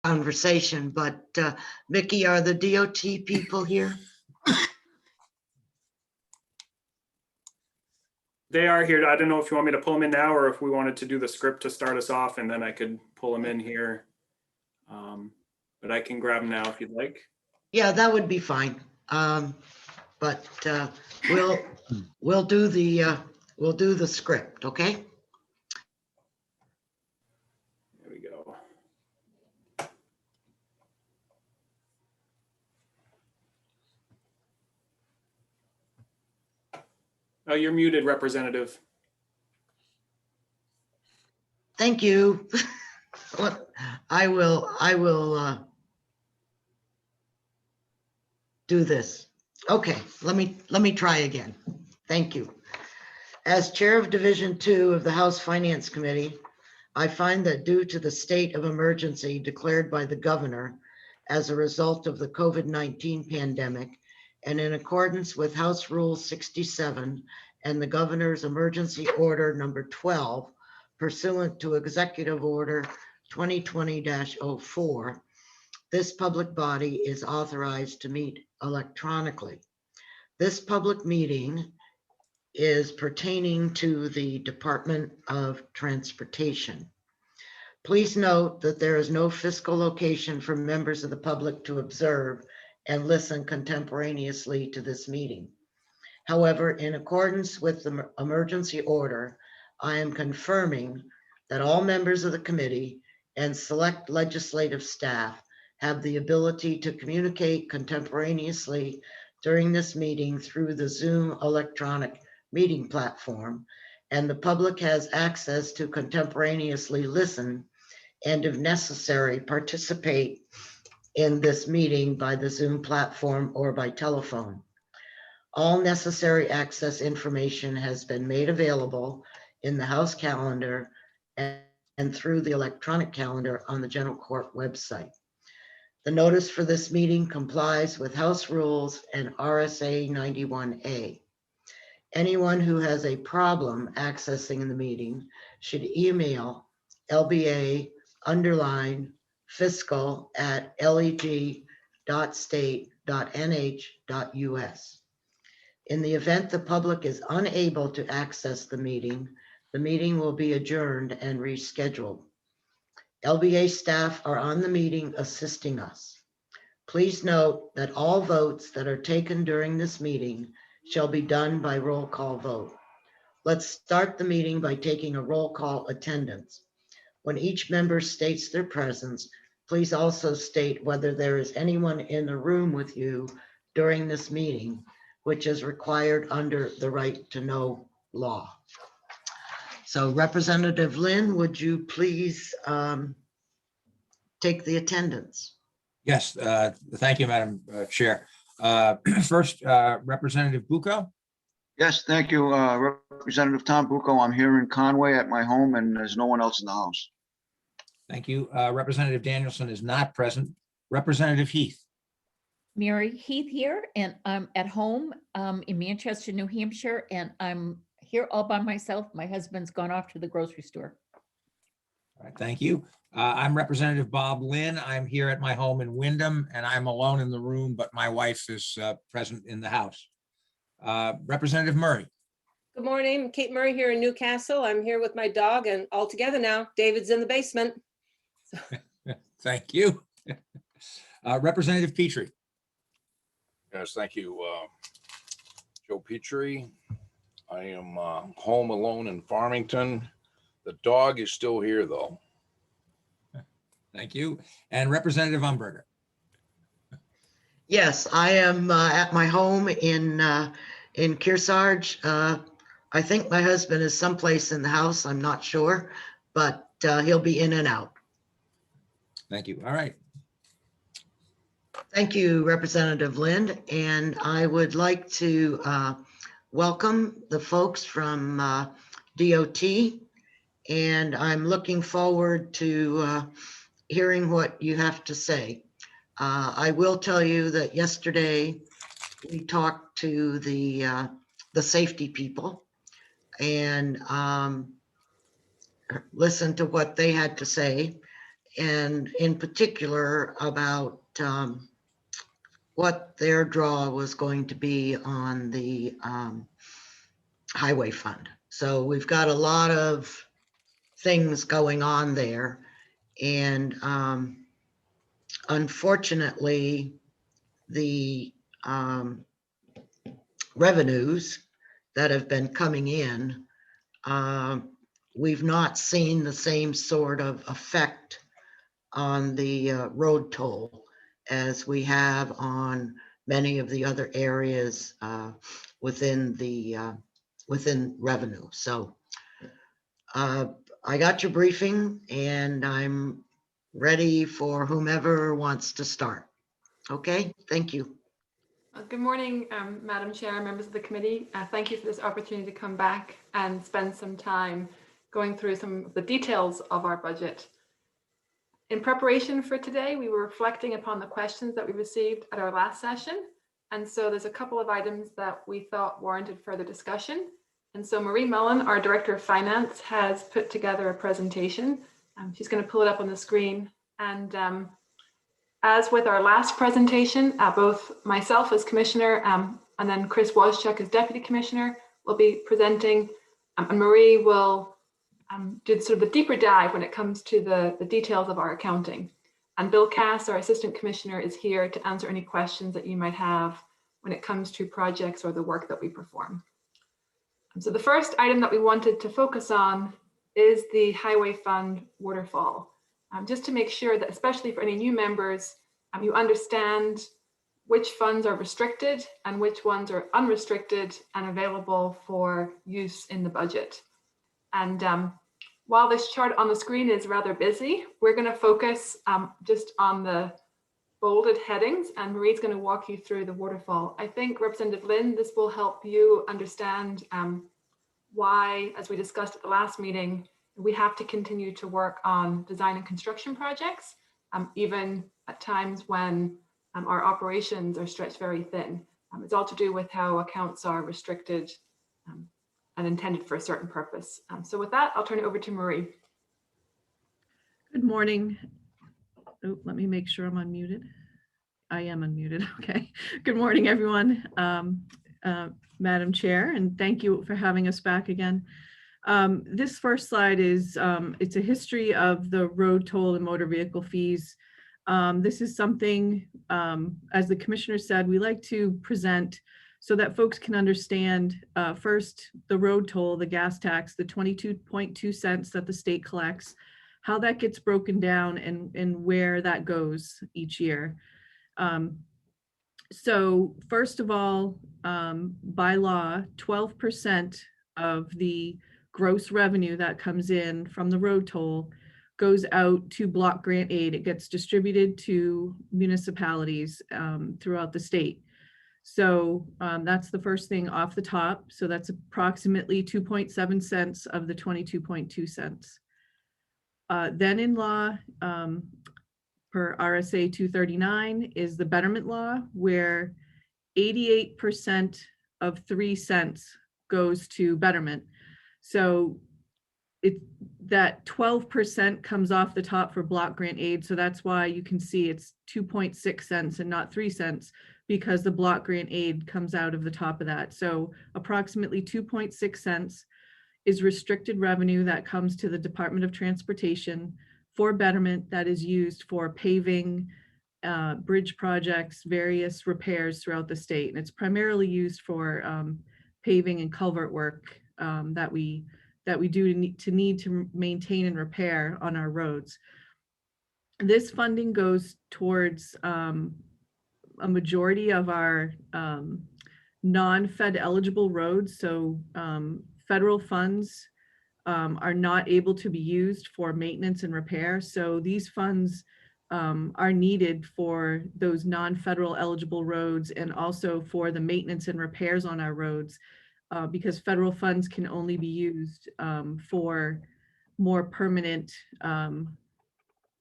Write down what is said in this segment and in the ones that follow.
conversation, but Mickey, are the DOT people here? They are here. I don't know if you want me to pull them in now or if we wanted to do the script to start us off and then I could pull them in here. But I can grab them now if you'd like. Yeah, that would be fine. But we'll do the script, okay? There we go. Oh, you're muted, Representative. Thank you. I will do this. Okay, let me try again. Thank you. As Chair of Division 2 of the House Finance Committee, I find that due to the state of emergency declared by the governor as a result of the COVID-19 pandemic, and in accordance with House Rule 67 and the governor's emergency order number 12, pursuant to Executive Order 2020-04, this public body is authorized to meet electronically. This public meeting is pertaining to the Department of Transportation. Please note that there is no physical location for members of the public to observe and listen contemporaneously to this meeting. However, in accordance with the emergency order, I am confirming that all members of the committee and select legislative staff have the ability to communicate contemporaneously during this meeting through the Zoom electronic meeting platform, and the public has access to contemporaneously listen and, if necessary, participate in this meeting by the Zoom platform or by telephone. All necessary access information has been made available in the House calendar and through the electronic calendar on the General Court website. The notice for this meeting complies with House rules and RSA 91A. Anyone who has a problem accessing the meeting should email lba_fiscal@leg.state.nh.us. In the event the public is unable to access the meeting will be adjourned and rescheduled. LBA staff are on the meeting assisting us. Please note that all votes that are taken during this meeting shall be done by roll call vote. Let's start the meeting by taking a roll call attendance. When each member states their presence, please also state whether there is anyone in the room with you during this meeting, which is required under the right to know law. So Representative Lynn, would you please take the attendance? Yes, thank you, Madam Chair. First, Representative Bucco. Yes, thank you, Representative Tom Bucco. I'm here in Conway at my home and there's no one else in the house. Thank you. Representative Danielson is not present. Representative Heath. Mary Heath here, and I'm at home in Manchester, New Hampshire, and I'm here all by myself. My husband's gone off to the grocery store. All right, thank you. I'm Representative Bob Lynn. I'm here at my home in Wyndham, and I'm alone in the room, but my wife is present in the house. Representative Murray. Good morning, Kate Murray here in Newcastle. I'm here with my dog and all together now. David's in the basement. Thank you. Representative Petrie. Yes, thank you, Joe Petrie. I am home alone in Farmington. The dog is still here, though. Thank you. And Representative Umberger. Yes, I am at my home in Kearsarge. I think my husband is someplace in the house. I'm not sure, but he'll be in and out. Thank you. All right. Thank you, Representative Lind. And I would like to welcome the folks from DOT. And I'm looking forward to hearing what you have to say. I will tell you that yesterday we talked to the safety people and listened to what they had to say. and in particular about what their draw was going to be on the highway fund. So we've got a lot of things going on there. And unfortunately, the revenues that have been coming in, we've not seen the same sort of effect on the road toll as we have on many of the other areas within revenue. So I got your briefing and I'm ready for whomever wants to start. Okay, thank you. Good morning, Madam Chair, members of the committee. Thank you for this opportunity to come back and spend some time going through some of the details of our budget. In preparation for today, we were reflecting upon the questions that we received at our last session. And so there's a couple of items that we thought warranted further discussion. And so Marie Mullen, our Director of Finance, has put together a presentation. She's going to pull it up on the screen. And as with our last presentation, both myself as Commissioner and then Chris Wojcik as Deputy Commissioner will be presenting. And Marie will do sort of the deeper dive when it comes to the details of our accounting. And Bill Cass, our Assistant Commissioner, is here to answer any questions that you might have when it comes to projects or the work that we perform. So the first item that we wanted to focus on is the Highway Fund waterfall. Just to make sure that, especially for any new members, you understand which funds are restricted and which ones are unrestricted and available for use in the budget. And while this chart on the screen is rather busy, we're going to focus just on the bolded headings, and Marie's going to walk you through the waterfall. I think, Representative Lynn, this will help you understand why, as we discussed at the last meeting, we have to continue to work on design and construction projects, even at times when our operations are stretched very thin. It's all to do with how accounts are restricted and intended for a certain purpose. So with that, I'll turn it over to Marie. Good morning. Oh, let me make sure I'm unmuted. I am unmuted. Okay. Good morning, everyone. Madam Chair, and thank you for having us back again. This first slide is, it's a history of the road toll and motor vehicle fees. This is something, as the Commissioner said, we like to present so that folks can understand first the road toll, the gas tax, the 22.2 cents that the state collects, how that gets broken down and where that goes each year. So first of all, by law, 12% of the gross revenue that comes in from the road toll goes out to block grant aid. It gets distributed to municipalities throughout the state. So that's the first thing off the top. So that's approximately 2.7 cents of the 22.2 cents. Then in law, per RSA 239 is the betterment law, where 88% of 3 cents goes to betterment. So that 12% comes off the top for block grant aid. So that's why you can see it's 2.6 cents and not 3 cents, because the block grant aid comes out of the top of that. So approximately 2.6 cents is restricted revenue that comes to the Department of Transportation for betterment that is used for paving, bridge projects, various repairs throughout the state. And it's primarily used for paving and culvert work that we do need to maintain and repair on our roads. This funding goes towards a majority of our non-Fed eligible roads. So federal funds are not able to be used for maintenance and repair. So these funds are needed for those non-federal eligible roads and also for the maintenance and repairs on our roads, because federal funds can only be used for more permanent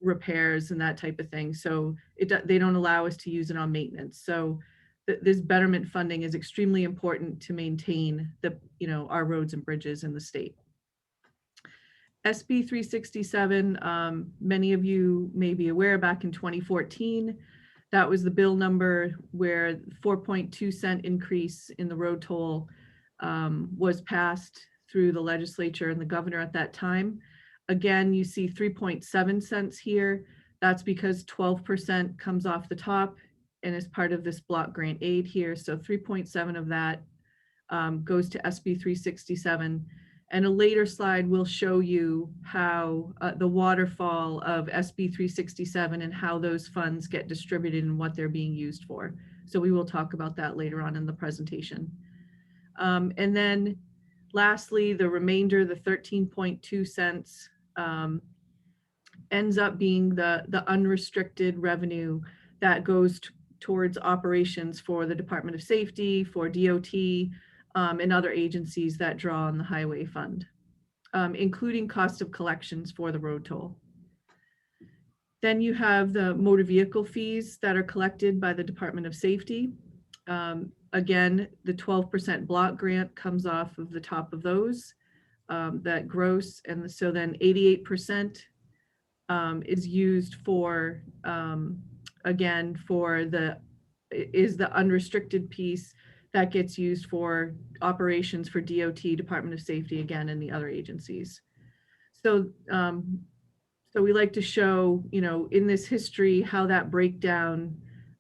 repairs and that type of thing. So they don't allow us to use it on maintenance. So this betterment funding is extremely important to maintain our roads and bridges in the state. SB 367, many of you may be aware, back in 2014, that was the bill number where 4.2 cent increase in the road toll was passed through the legislature and the governor at that time. Again, you see 3.7 cents here. That's because 12% comes off the top and is part of this block grant aid here. So 3.7 of that goes to SB 367. And a later slide will show you how the waterfall of SB 367 and how those funds get distributed and what they're being used for. So we will talk about that later on in the presentation. And then lastly, the remainder, the 13.2 cents, ends up being the unrestricted revenue that goes towards operations for the Department of Safety, for DOT, and other agencies that draw on the highway fund, including cost of collections for the road toll. Then you have the motor vehicle fees that are collected by the Department of Safety. Again, the 12% block grant comes off of the top of those, that gross. And so then 88% is used for, again, is the unrestricted piece that gets used for operations for DOT, Department of Safety, again, and the other agencies. So, so we like to show, in this history, how that breakdown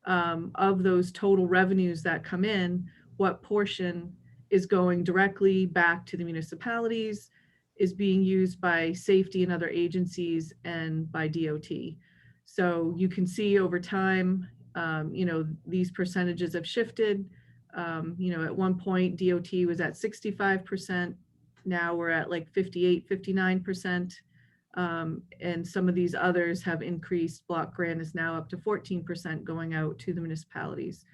of those total revenues that come in, what portion is going directly back to the municipalities, is being used by safety and other agencies, and by DOT. So you can see over time, these percentages have shifted. At one point DOT was at 65%. Now we're at like 58, 59%. And some of these others have increased. Block grant is now up to 14% going out to the municipalities.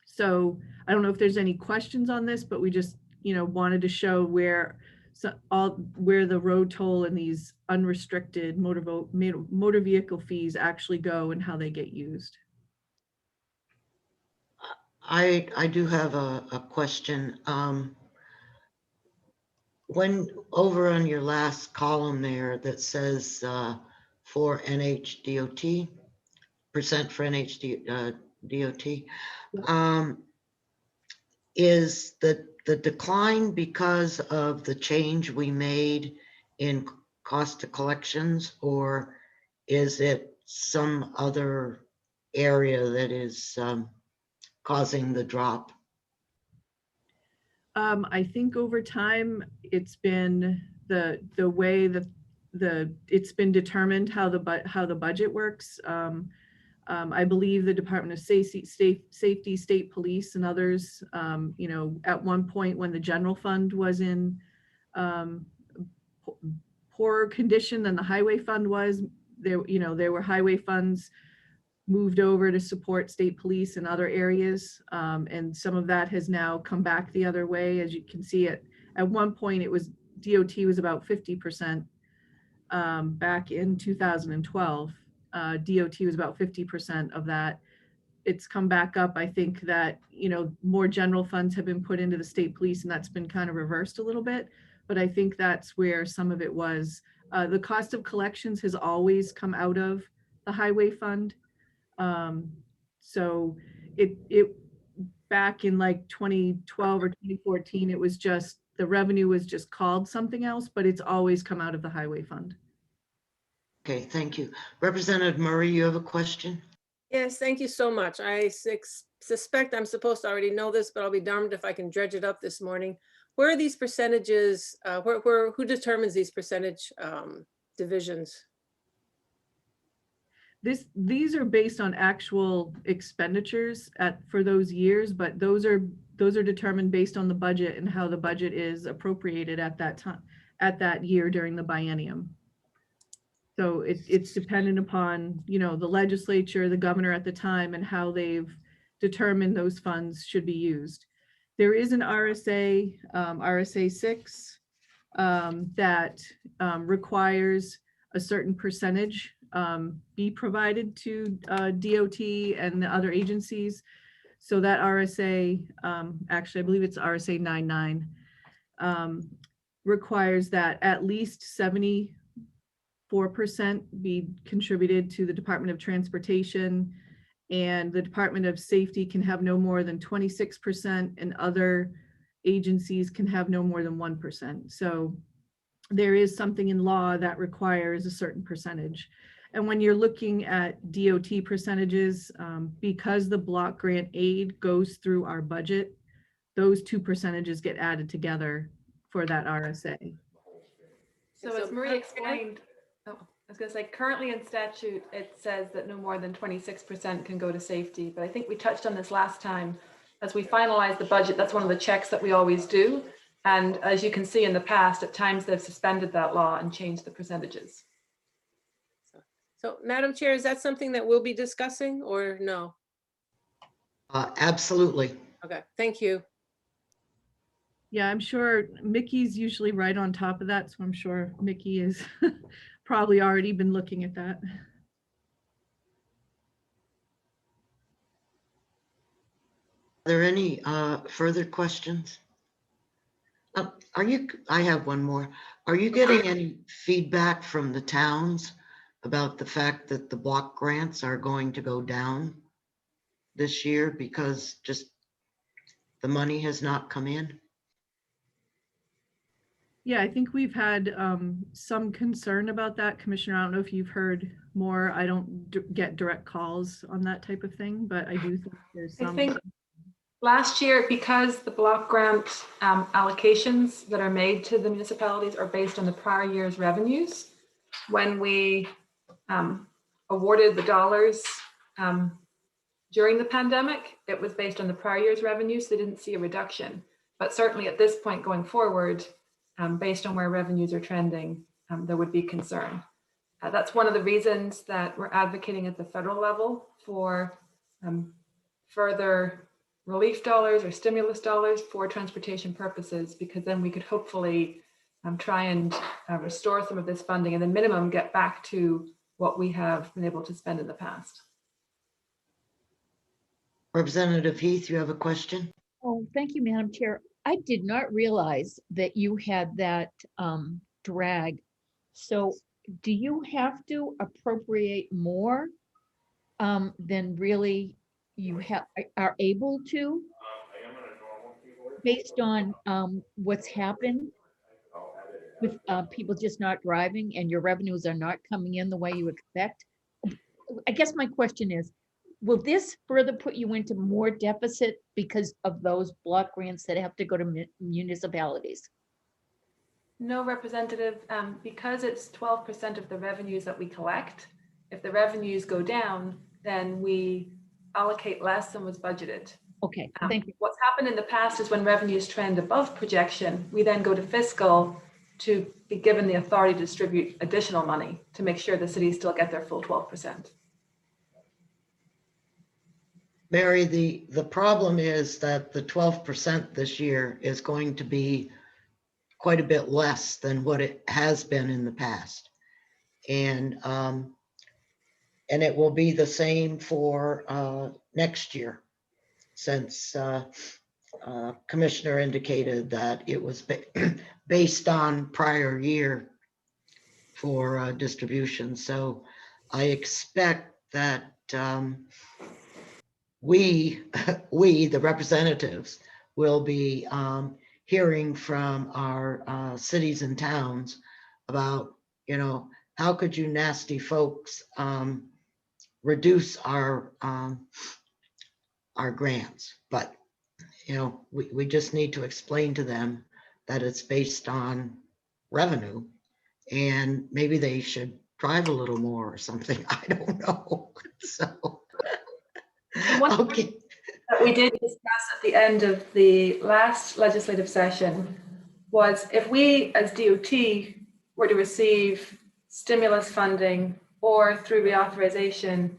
So I don't know if there's any questions on this, but we just, wanted to show where the road toll and these unrestricted motor vehicle fees actually go and how they get used. I do have a question. When over on your last column there that says for NHDOT, percent for NHDOT, is the decline because of the change we made in cost of collections, or is it some other area that is causing the drop? I think over time it's been the way that it's been determined how the budget works. I believe the Department of Safety, State Police, and others, at one point when the general fund was in poorer condition than the highway fund was, there were highway funds moved over to support state police in other areas. And some of that has now come back the other way. As you can see, at one point it was DOT was about 50% back in 2012. DOT was about 50% of that. It's come back up. I think that, more general funds have been put into the state police, and that's been kind of reversed a little bit. But I think that's where some of it was. The cost of collections has always come out of the highway fund. So it back in like 2012 or 2014, it was just, the revenue was just called something else, but it's always come out of the highway fund. Okay, thank you. Representative Murray, you have a question? Yes, thank you so much. I suspect I'm supposed to already know this, but I'll be darned if I can dredge it up this morning. Where are these percentages? Who determines these percentage divisions? These are based on actual expenditures for those years, but those are determined based on the budget and how the budget is appropriated at that time, at that year during the biennium. So it's dependent upon, the legislature, the governor at the time, and how they've determined those funds should be used. There is an RSA, RSA 6, that requires a certain percentage be provided to DOT and the other agencies. So that RSA, actually, I believe it's RSA 99. requires that at least 74% be contributed to the Department of Transportation, and the Department of Safety can have no more than 26%, and other agencies can have no more than 1%. So there is something in law that requires a certain percentage. And when you're looking at DOT percentages, because the block grant aid goes through our budget, those two percentages get added together for that RSA. So as Marie explained, oh, I was gonna say, currently in statute, it says that no more than 26% can go to safety, but I think we touched on this last time. As we finalize the budget, that's one of the checks that we always do. And as you can see in the past, at times they've suspended that law and changed the percentages. So Madam Chair, is that something that we'll be discussing or no? Absolutely. Okay, thank you. Yeah, I'm sure Mickey's usually right on top of that, so I'm sure Mickey is probably already been looking at that. Are there any further questions? I have one more. Are you getting any feedback from the towns about the fact that the block grants are going to go down this year because just the money has not come in? Yeah, I think we've had some concern about that, Commissioner. I don't know if you've heard more. I don't get direct calls on that type of thing, but I do think there's some. I think last year, because the block grant allocations that are made to the municipalities are based on the prior year's revenues, when we awarded the dollars during the pandemic, it was based on the prior year's revenues. So they didn't see a reduction. But certainly at this point going forward, based on where revenues are trending, there would be concern. That's one of the reasons that we're advocating at the federal level for further relief dollars or stimulus dollars for transportation purposes, because then we could hopefully try and restore some of this funding and the minimum get back to what we have been able to spend in the past. Representative Heath, you have a question? Oh, thank you, Madam Chair. I did not realize that you had that drag. So do you have to appropriate more than really you are able to, based on what's happened with people just not driving and your revenues are not coming in the way you expect? I guess my question is, will this further put you into more deficit because of those block grants that have to go to municipalities? No, Representative, because it's 12% of the revenues that we collect. If the revenues go down, then we allocate less than was budgeted. Okay, thank you. What's happened in the past is when revenues trend above projection, we then go to fiscal to be given the authority to distribute additional money to make sure the cities still get their full 12%. Mary, the problem is that the 12% this year is going to be quite a bit less than what it has been in the past. And it will be the same for next year, since Commissioner indicated that it was based on prior year for distribution. So I expect that we, the representatives, will be hearing from our cities and towns about, how could you nasty folks reduce our grants? But, we just need to explain to them that it's based on revenue, and maybe they should drive a little more or something. I don't know. So, okay. That we did discuss at the end of the last legislative session was, if we as DOT were to receive stimulus funding or through reauthorization,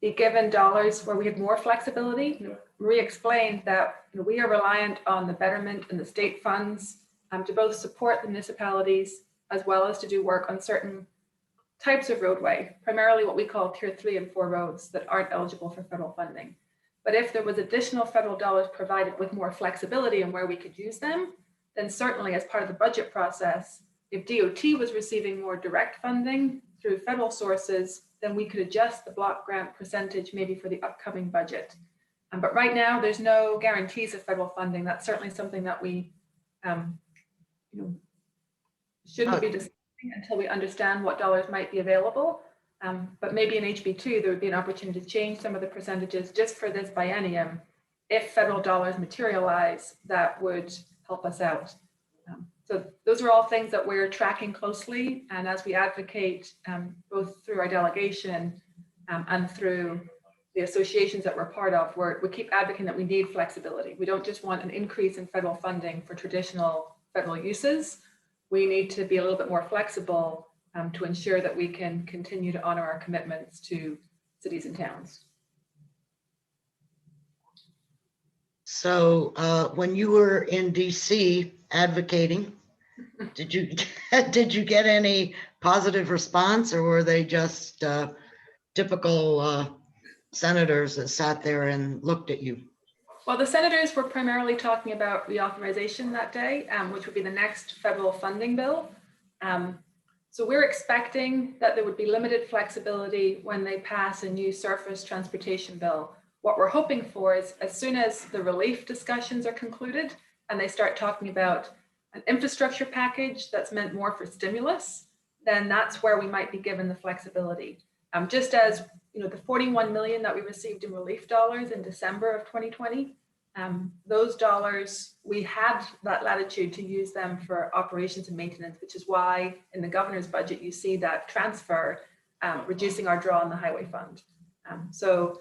be given dollars where we have more flexibility. Marie explained that we are reliant on the betterment and the state funds to both support the municipalities as well as to do work on certain types of roadway, primarily what we call tier 3 and 4 roads that aren't eligible for federal funding. But if there was additional federal dollars provided with more flexibility in where we could use them, then certainly as part of the budget process, if DOT was receiving more direct funding through federal sources, then we could adjust the block grant percentage maybe for the upcoming budget. But right now, there's no guarantees of federal funding. That's certainly something that we shouldn't be discussing until we understand what dollars might be available. But maybe in HB2, there would be an opportunity to change some of the percentages just for this biennium. If federal dollars materialize, that would help us out. So those are all things that we're tracking closely. And as we advocate, both through our delegation and through the associations that we're part of, we keep advocating that we need flexibility. We don't just want an increase in federal funding for traditional federal uses. We need to be a little bit more flexible to ensure that we can continue to honor our commitments to cities and towns. So when you were in DC advocating, did you get any positive response, or were they just typical senators that sat there and looked at you? Well, the senators were primarily talking about reauthorization that day, which would be the next federal funding bill. So we're expecting that there would be limited flexibility when they pass a new surface transportation bill. What we're hoping for is, as soon as the relief discussions are concluded and they start talking about an infrastructure package that's meant more for stimulus, then that's where we might be given the flexibility. Just as the 41 million that we received in relief dollars in December of 2020, those dollars, we had that latitude to use them for operations and maintenance, which is why in the governor's budget, you see that transfer, reducing our draw on the highway fund. So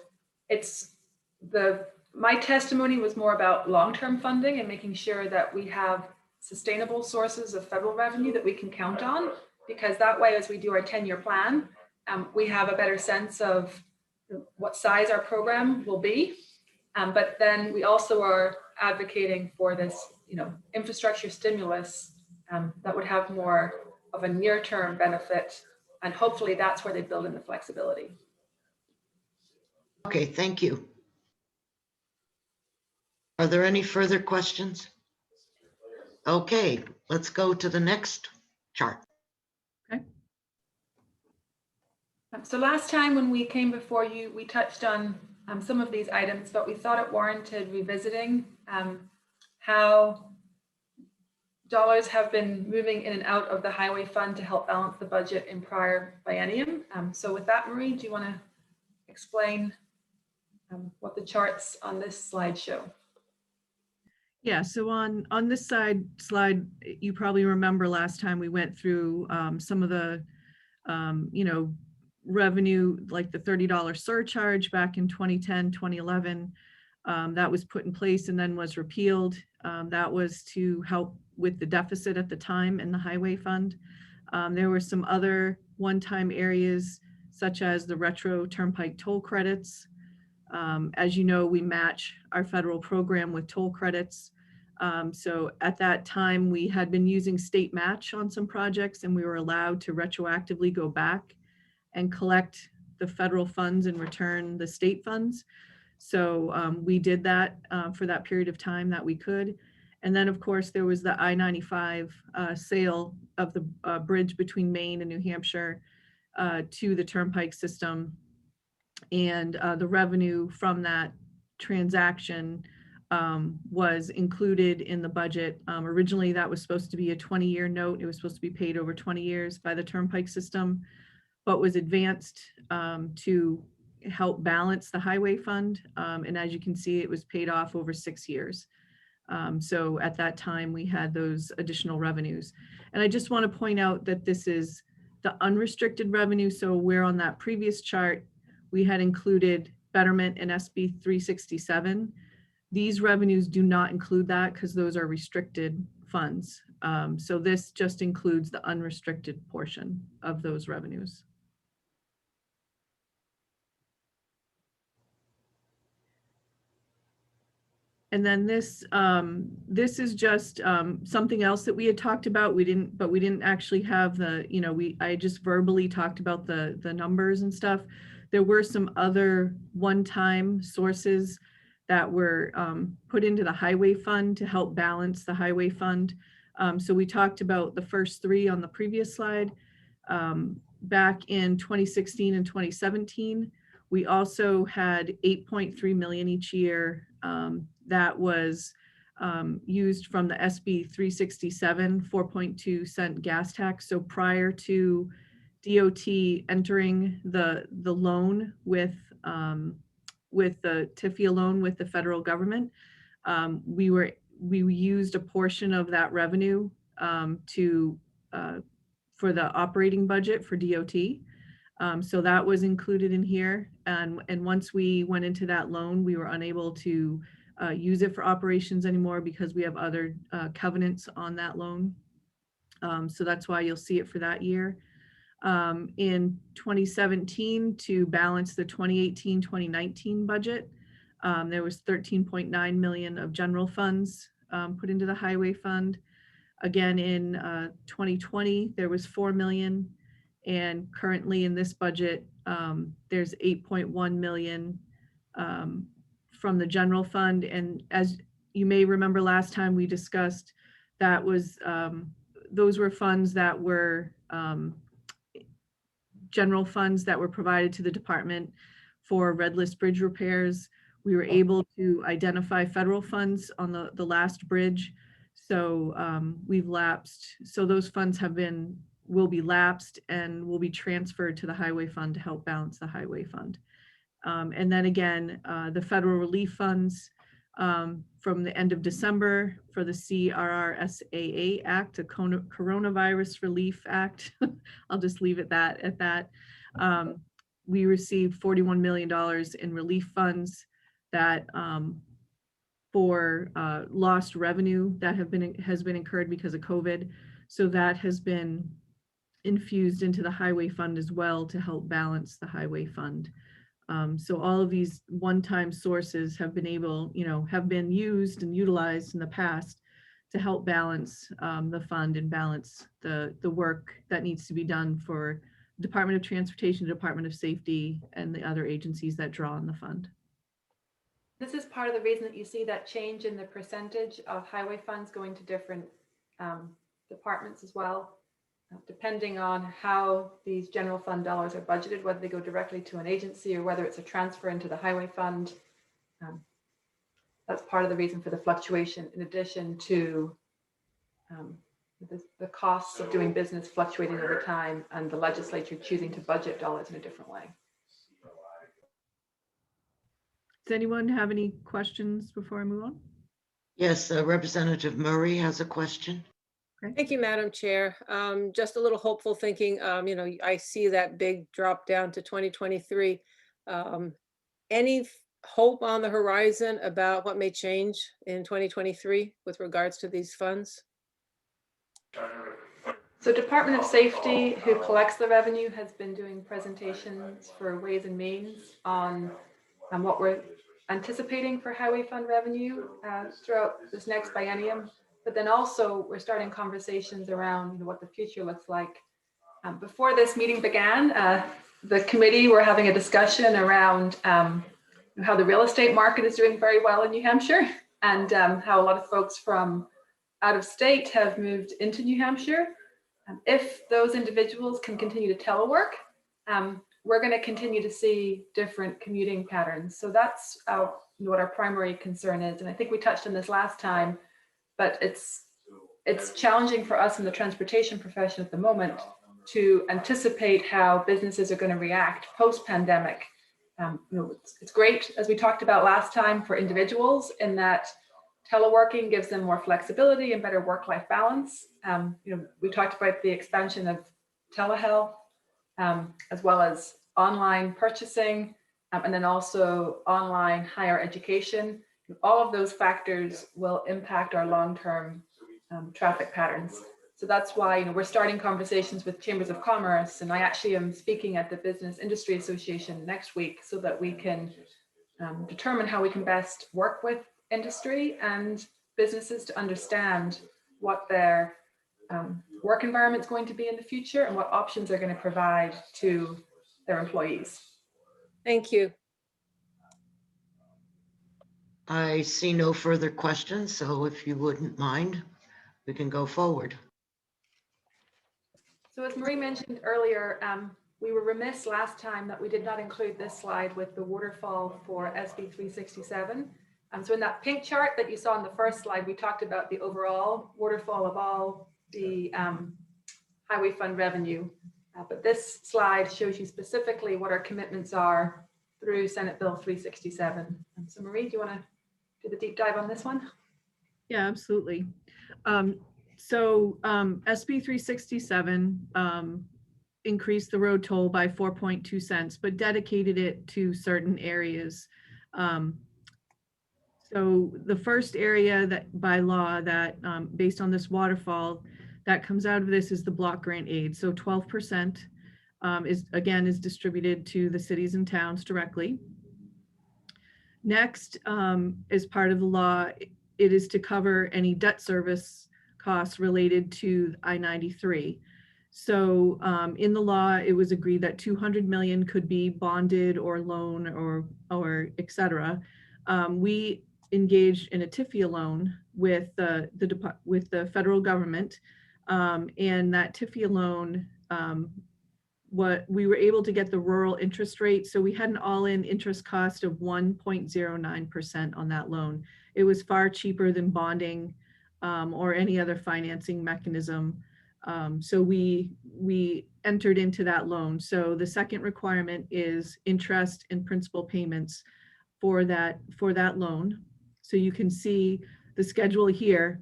my testimony was more about long-term funding and making sure that we have sustainable sources of federal revenue that we can count on, because that way, as we do our 10-year plan, we have a better sense of what size our program will be. But then we also are advocating for this, infrastructure stimulus that would have more of a near-term benefit. And hopefully that's where they build in the flexibility. Okay, thank you. Are there any further questions? Okay, let's go to the next chart. Okay. So last time when we came before you, we touched on some of these items, but we thought it warranted revisiting how dollars have been moving in and out of the highway fund to help balance the budget in prior biennium. So with that, Marie, do you want to explain what the charts on this slide show? Yeah, so on this slide, you probably remember last time we went through some of the, revenue, like the $30 surcharge back in 2010, 2011, that was put in place and then was repealed. That was to help with the deficit at the time in the highway fund. There were some other one-time areas, such as the retro Turnpike toll credits. As you know, we match our federal program with toll credits. So at that time, we had been using state match on some projects, and we were allowed to retroactively go back and collect the federal funds and return the state funds. So we did that for that period of time that we could. And then, of course, there was the I-95 sale of the bridge between Maine and New Hampshire to the Turnpike system. And the revenue from that transaction was included in the budget. Originally, that was supposed to be a 20-year note. It was supposed to be paid over 20 years by the Turnpike system, but was advanced to help balance the highway fund. And as you can see, it was paid off over 6 years. So at that time, we had those additional revenues. And I just want to point out that this is the unrestricted revenue. So where on that previous chart, we had included betterment and SB 367. These revenues do not include that because those are restricted funds. So this just includes the unrestricted portion of those revenues. And then this is just something else that we had talked about. We didn't actually have the, I just verbally talked about the numbers and stuff. There were some other one-time sources that were put into the highway fund to help balance the highway fund. So we talked about the first three on the previous slide. Back in 2016 and 2017, we also had 8.3 million each year that was used from the SB 367 4.2 cent gas tax. So prior to DOT entering the loan with the TIFIA loan with the federal government, we used a portion of that revenue for the operating budget for DOT. So that was included in here. And once we went into that loan, we were unable to use it for operations anymore because we have other covenants on that loan. So that's why you'll see it for that year. In 2017, to balance the 2018-2019 budget, there was 13.9 million of general funds put into the highway fund. Again, in 2020, there was 4 million. And currently in this budget, there's 8.1 million from the general fund. And as you may remember last time we discussed, that was those were funds that were general funds that were provided to the department for red list bridge repairs. We were able to identify federal funds on the last bridge. So we've lapsed. So those funds will be lapsed and will be transferred to the highway fund to help balance the highway fund. And then again, the federal relief funds from the end of December for the CRRSAA Act, the Coronavirus Relief Act. I'll just leave it at that. We received $41 million in relief funds that for lost revenue that has been incurred because of COVID. So that has been infused into the highway fund as well to help balance the highway fund. So all of these one-time sources have been used and utilized in the past to help balance the fund and balance the work that needs to be done for Department of Transportation, Department of Safety, and the other agencies that draw on the fund. This is part of the reason that you see that change in the percentage of highway funds going to different departments as well, depending on how these general fund dollars are budgeted, whether they go directly to an agency or whether it's a transfer into the highway fund. That's part of the reason for the fluctuation, in addition to the costs of doing business fluctuating over time and the legislature choosing to budget dollars in a different way. Does anyone have any questions before I move on? Yes, Representative Murray has a question. Thank you, Madam Chair. Just a little hopeful thinking, I see that big drop down to 2023. Any hope on the horizon about what may change in 2023 with regards to these funds? So Department of Safety, who collects the revenue, has been doing presentations for Ways and Means on what we're anticipating for highway fund revenue throughout this next biennium. But then also we're starting conversations around what the future looks like. Before this meeting began, the committee were having a discussion around how the real estate market is doing very well in New Hampshire, and how a lot of folks from out of state have moved into New Hampshire. If those individuals can continue to telework, we're going to continue to see different commuting patterns. So that's what our primary concern is. And I think we touched on this last time, but it's challenging for us in the transportation profession at the moment to anticipate how businesses are going to react post-pandemic. It's great, as we talked about last time, for individuals in that teleworking gives them more flexibility and better work-life balance. We talked about the expansion of telehealth, as well as online purchasing, and then also online higher education. All of those factors will impact our long-term traffic patterns. So that's why we're starting conversations with chambers of commerce, and I actually am speaking at the Business Industry Association next week so that we can determine how we can best work with industry and businesses to understand what their work environment is going to be in the future and what options they're going to provide to their employees. Thank you. I see no further questions, so if you wouldn't mind, we can go forward. So as Marie mentioned earlier, we were remiss last time that we did not include this slide with the waterfall for SB 367. So in that pink chart that you saw in the first slide, we talked about the overall waterfall of all the highway fund revenue. But this slide shows you specifically what our commitments are through Senate Bill 367. So Marie, do you want to do the deep dive on this one? Yeah, absolutely. SB 367 increased the road toll by 4.2 cents, but dedicated it to certain areas. So the first area that by law that based on this waterfall that comes out of this is the block grant aid. So 12% is distributed to the cities and towns directly. Next, as part of the law, it is to cover any debt service costs related to I-93. So in the law, it was agreed that 200 million could be bonded or loan or et cetera. We engaged in a TIFIA loan with the federal government, and that TIFIA loan, what we were able to get the rural interest rate. So we had an all-in interest cost of 1.09% on that loan. It was far cheaper than bonding or any other financing mechanism. So we entered into that loan. So the second requirement is interest and principal payments for that loan. So you can see the schedule here.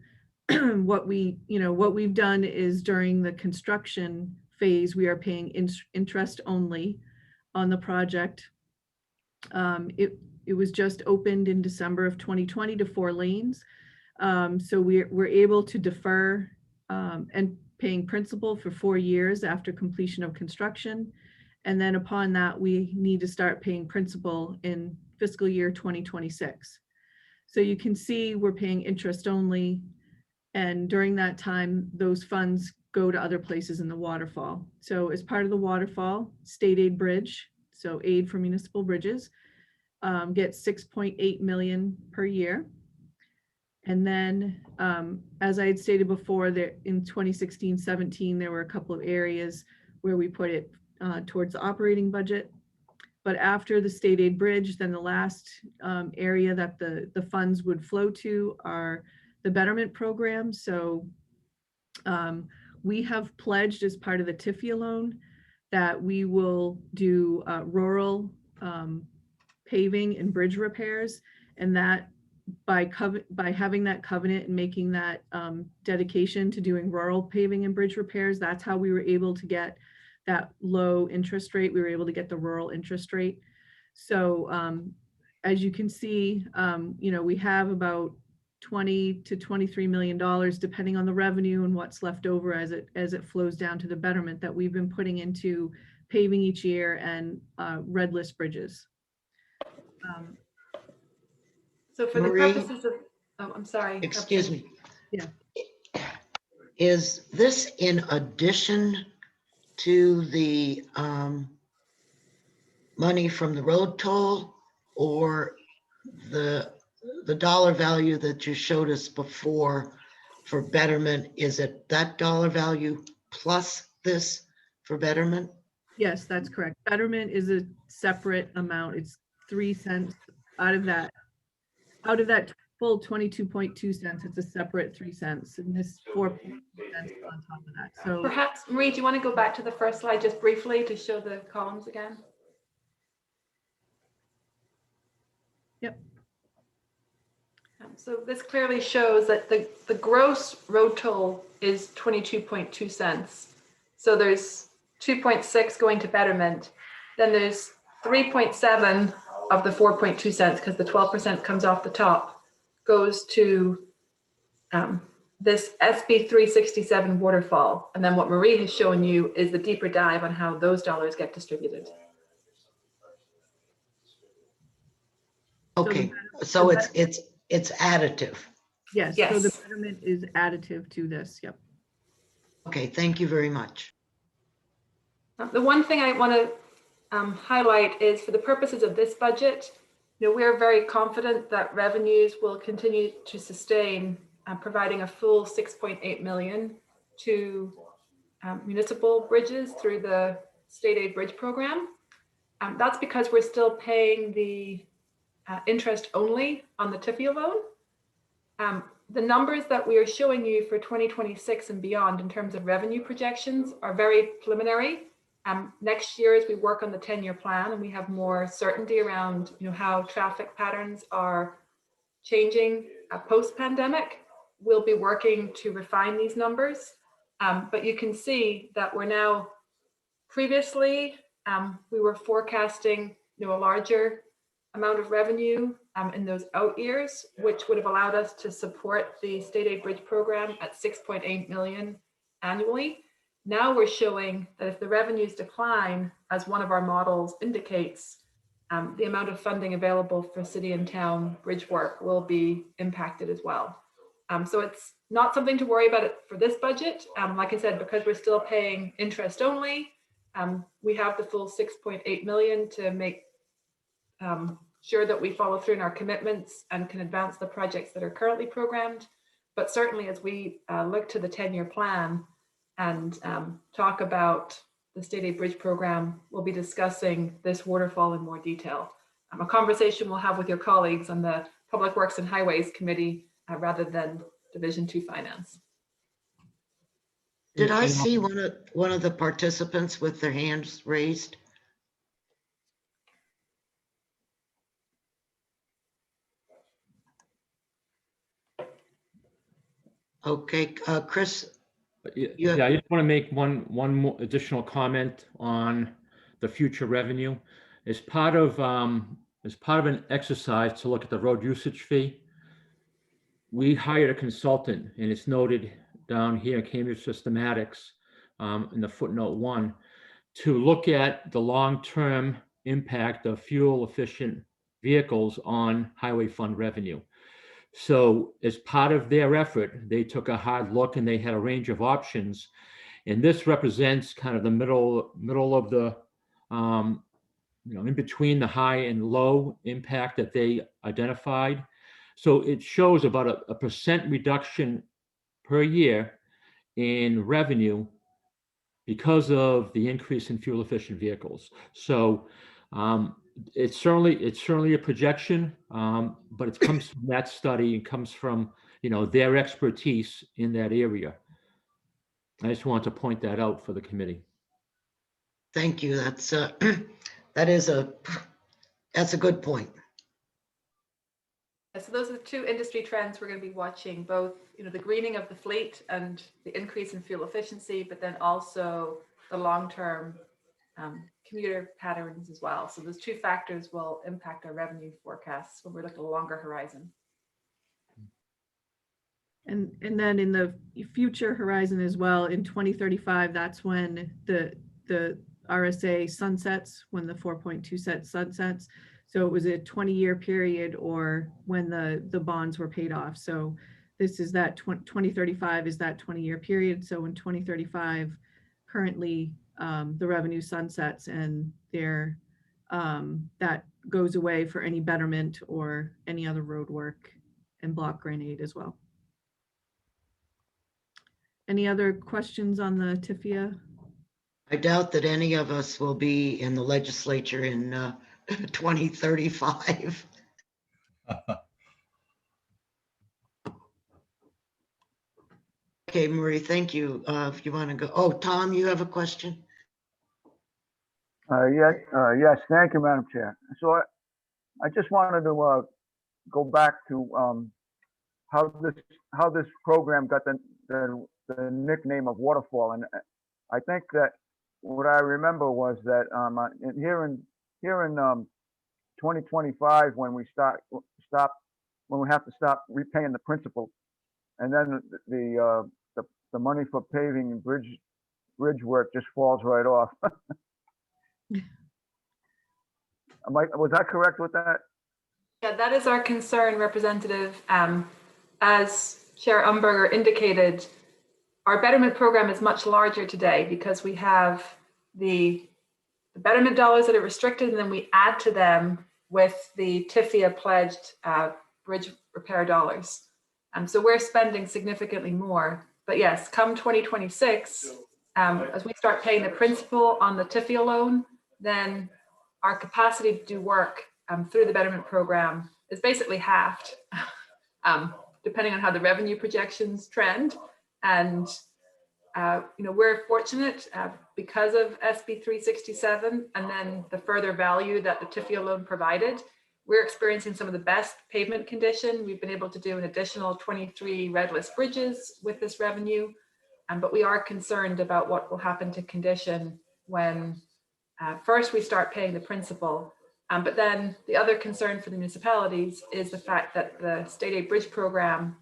What we've done is during the construction phase, we are paying interest only on the project. It was just opened in December of 2020 to 4 lanes. So we're able to defer and paying principal for 4 years after completion of construction. And then upon that, we need to start paying principal in fiscal year 2026. So you can see we're paying interest only. And during that time, those funds go to other places in the waterfall. So as part of the waterfall, state aid bridge, so aid for municipal bridges, gets 6.8 million per year. And then, as I had stated before, that in 2016-17, there were a couple of areas where we put it towards the operating budget. But after the state aid bridge, then the last area that the funds would flow to are the betterment program. So we have pledged as part of the TIFIA loan that we will do rural paving and bridge repairs, and that by having that covenant and making that dedication to doing rural paving and bridge repairs, that's how we were able to get that low interest rate. We were able to get the rural interest rate. So as you can see, we have about $20 to $23 million, depending on the revenue and what's left over as it flows down to the betterment that we've been putting into paving each year and red list bridges. So for Marie? the purposes of, oh, I'm sorry. Excuse me. Yeah. Is this in addition to the money from the road toll, or the dollar value that you showed us before for betterment? Is it that dollar value plus this for betterment? Yes, that's correct. Betterment is a separate amount. It's 3 cents out of that full 22.2 cents. It's a separate 3 cents, and this 4 cents on top of that. So Perhaps, Marie, do you want to go back to the first slide just briefly to show the columns again? Yep. So this clearly shows that the gross road toll is 22.2 cents. So there's 2.6 going to betterment. Then there's 3.7 of the 4.2 cents, because the 12% comes off the top, goes to this SB 367 waterfall. And then what Marie has shown you is the deeper dive on how those dollars get distributed. Okay, so it's additive. yes, Yes. so the betterment is additive to this. Yep. Okay, thank you very much. The one thing I want to highlight is, for the purposes of this budget, we're very confident that revenues will continue to sustain, providing a full 6.8 million to municipal bridges through the state aid bridge program. That's because we're still paying the interest only on the TIFIA loan. The numbers that we are showing you for 2026 and beyond in terms of revenue projections are very preliminary. Next year, as we work on the 10-year plan and we have more certainty around how traffic patterns are changing post-pandemic, we'll be working to refine these numbers. But you can see that we're now, previously, we were forecasting a larger amount of revenue in those out years, which would have allowed us to support the state aid bridge program at 6.8 million annually. Now we're showing that if the revenues decline, as one of our models indicates, the amount of funding available for city and town bridge work will be impacted as well. So it's not something to worry about it for this budget. Like I said, because we're still paying interest only, we have the full 6.8 million to make sure that we follow through in our commitments and can advance the projects that are currently programmed. But certainly as we look to the 10-year plan and talk about the state aid bridge program, we'll be discussing this waterfall in more detail. A conversation we'll have with your colleagues on the Public Works and Highways Committee rather than Division 2 Finance. Did I see one of the participants with their hands raised? Okay, Chris, you have- Yeah, I just want to make one more additional comment on the future revenue. As part of an exercise to look at the road usage fee, we hired a consultant, and it's noted down here, Cambridge Systematics, in the footnote 1, to look at the long-term impact of fuel-efficient vehicles on highway fund revenue. So as part of their effort, they took a hard look and they had a range of options. And this represents kind of the middle of the, in between the high and low impact that they identified. So it shows about a percent reduction per year in revenue because of the increase in fuel efficient vehicles. So it's certainly a projection, but it comes from that study and comes from their expertise in that area. I just want to point that out for the committee. Thank you. That's that's a good point. So those are the two industry trends we're going to be watching, both the greening of the fleet and the increase in fuel efficiency, but then also the long-term commuter patterns as well. So those two factors will impact our revenue forecasts when we're looking at a longer horizon. And then in the future horizon as well, in 2035, that's when the RSA sunsets, when the 4.2 set sunsets. So it was a 20-year period or when the bonds were paid off. So this is that 2035 is that 20-year period. So in 2035, currently the revenue sunsets and that goes away for any betterment or any other road work and block grant aid as well. Any other questions on the TIFIA? I doubt that any of us will be in the legislature in 2035. Okay, Marie, thank you. If you want to go. Oh, Tom, you have a question? Yes, thank you, Madam Chair. So I just wanted to go back to how this program got the nickname of Waterfall, and I think that what I remember was that here in 2025, when we have to stop repaying the principal, and then the money for paving and bridge work just falls right off. Was I correct with that? Yeah, that is our concern, Representative. As Chair Umberger indicated, our betterment program is much larger today because we have the betterment dollars that are restricted, and then we add to them with the TIFIA pledged bridge repair dollars. So we're spending significantly more. But yes, come 2026, as we start paying the principal on the TIFIA loan, then our capacity to do work through the betterment program is basically halved, depending on how the revenue projections trend. And we're fortunate because of SB 367 and then the further value that the TIFIA loan provided. We're experiencing some of the best pavement condition. We've been able to do an additional 23 red list bridges with this revenue, but we are concerned about what will happen to condition when first we start paying the principal. But then the other concern for the municipalities is the fact that the state aid bridge program,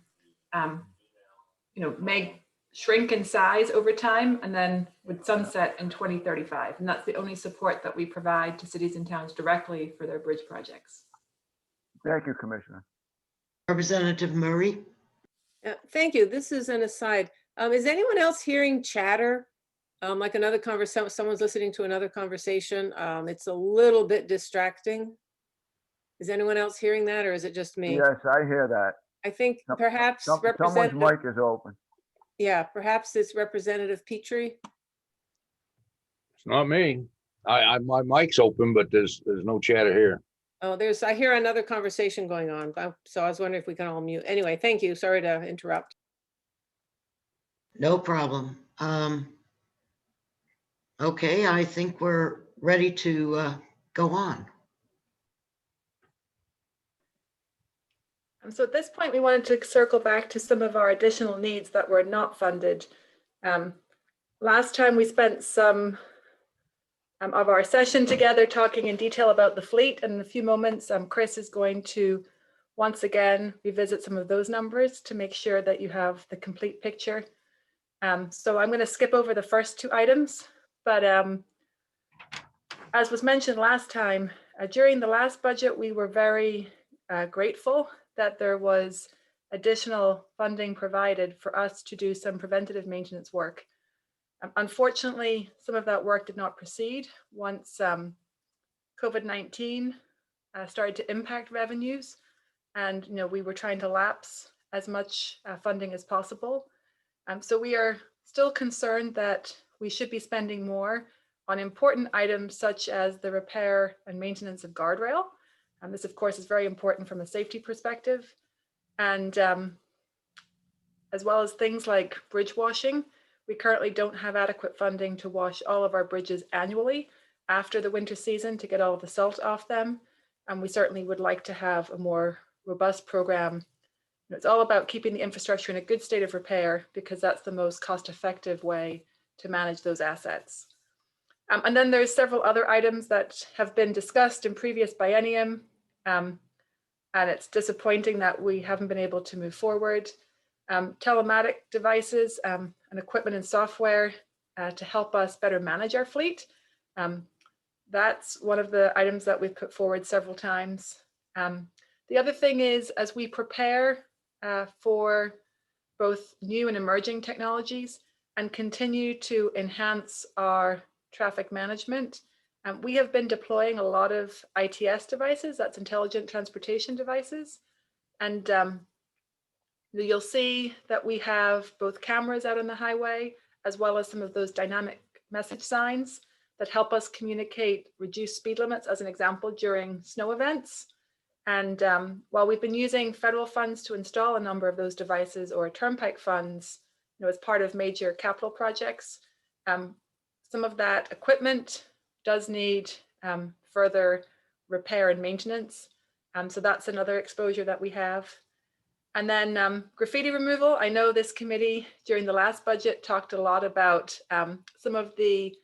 may shrink in size over time and then would sunset in 2035. And that's the only support that we provide to cities and towns directly for their bridge projects. Thank you, Commissioner. Representative Murray? Thank you. This is an aside. Is anyone else hearing chatter? Like another conversation, someone's listening to another conversation. It's a little bit distracting. Is anyone else hearing that, or is it just me? Yes, I hear that. I think perhaps Someone's Representative, mic is open. yeah, perhaps it's Representative Petrie. It's not me. My mic's open, but there's no chatter here. Oh, I hear another conversation going on. So I was wondering if we can all mute. Anyway, thank you. Sorry to interrupt. No problem. Okay, I think we're ready to go on. So at this point, we wanted to circle back to some of our additional needs that were not funded. Last time we spent some of our session together talking in detail about the fleet, and in a few moments, Chris is going to once again revisit some of those numbers to make sure that you have the complete picture. So I'm going to skip over the first two items, but as was mentioned last time, during the last budget, we were very grateful that there was additional funding provided for us to do some preventative maintenance work. Unfortunately, some of that work did not proceed once COVID-19 started to impact revenues, and we were trying to lapse as much funding as possible. So we are still concerned that we should be spending more on important items such as the repair and maintenance of guardrail. This, of course, is very important from a safety perspective, and as well as things like bridge washing. We currently don't have adequate funding to wash all of our bridges annually after the winter season to get all of the salt off them. And we certainly would like to have a more robust program. It's all about keeping the infrastructure in a good state of repair because that's the most cost-effective way to manage those assets. And then there's several other items that have been discussed in previous biennium. And it's disappointing that we haven't been able to move forward. Telematic devices and equipment and software to help us better manage our fleet. That's one of the items that we've put forward several times. The other thing is, as we prepare for both new and emerging technologies and continue to enhance our traffic management, we have been deploying a lot of ITS devices, that's intelligent transportation devices. And you'll see that we have both cameras out on the highway, as well as some of those dynamic message signs that help us communicate reduced speed limits, as an example, during snow events. And while we've been using federal funds to install a number of those devices, or Turnpike funds, as part of major capital projects, some of that equipment does need further repair and maintenance. So that's another exposure that we have. And then graffiti removal. I know this committee during the last budget talked a lot about some of the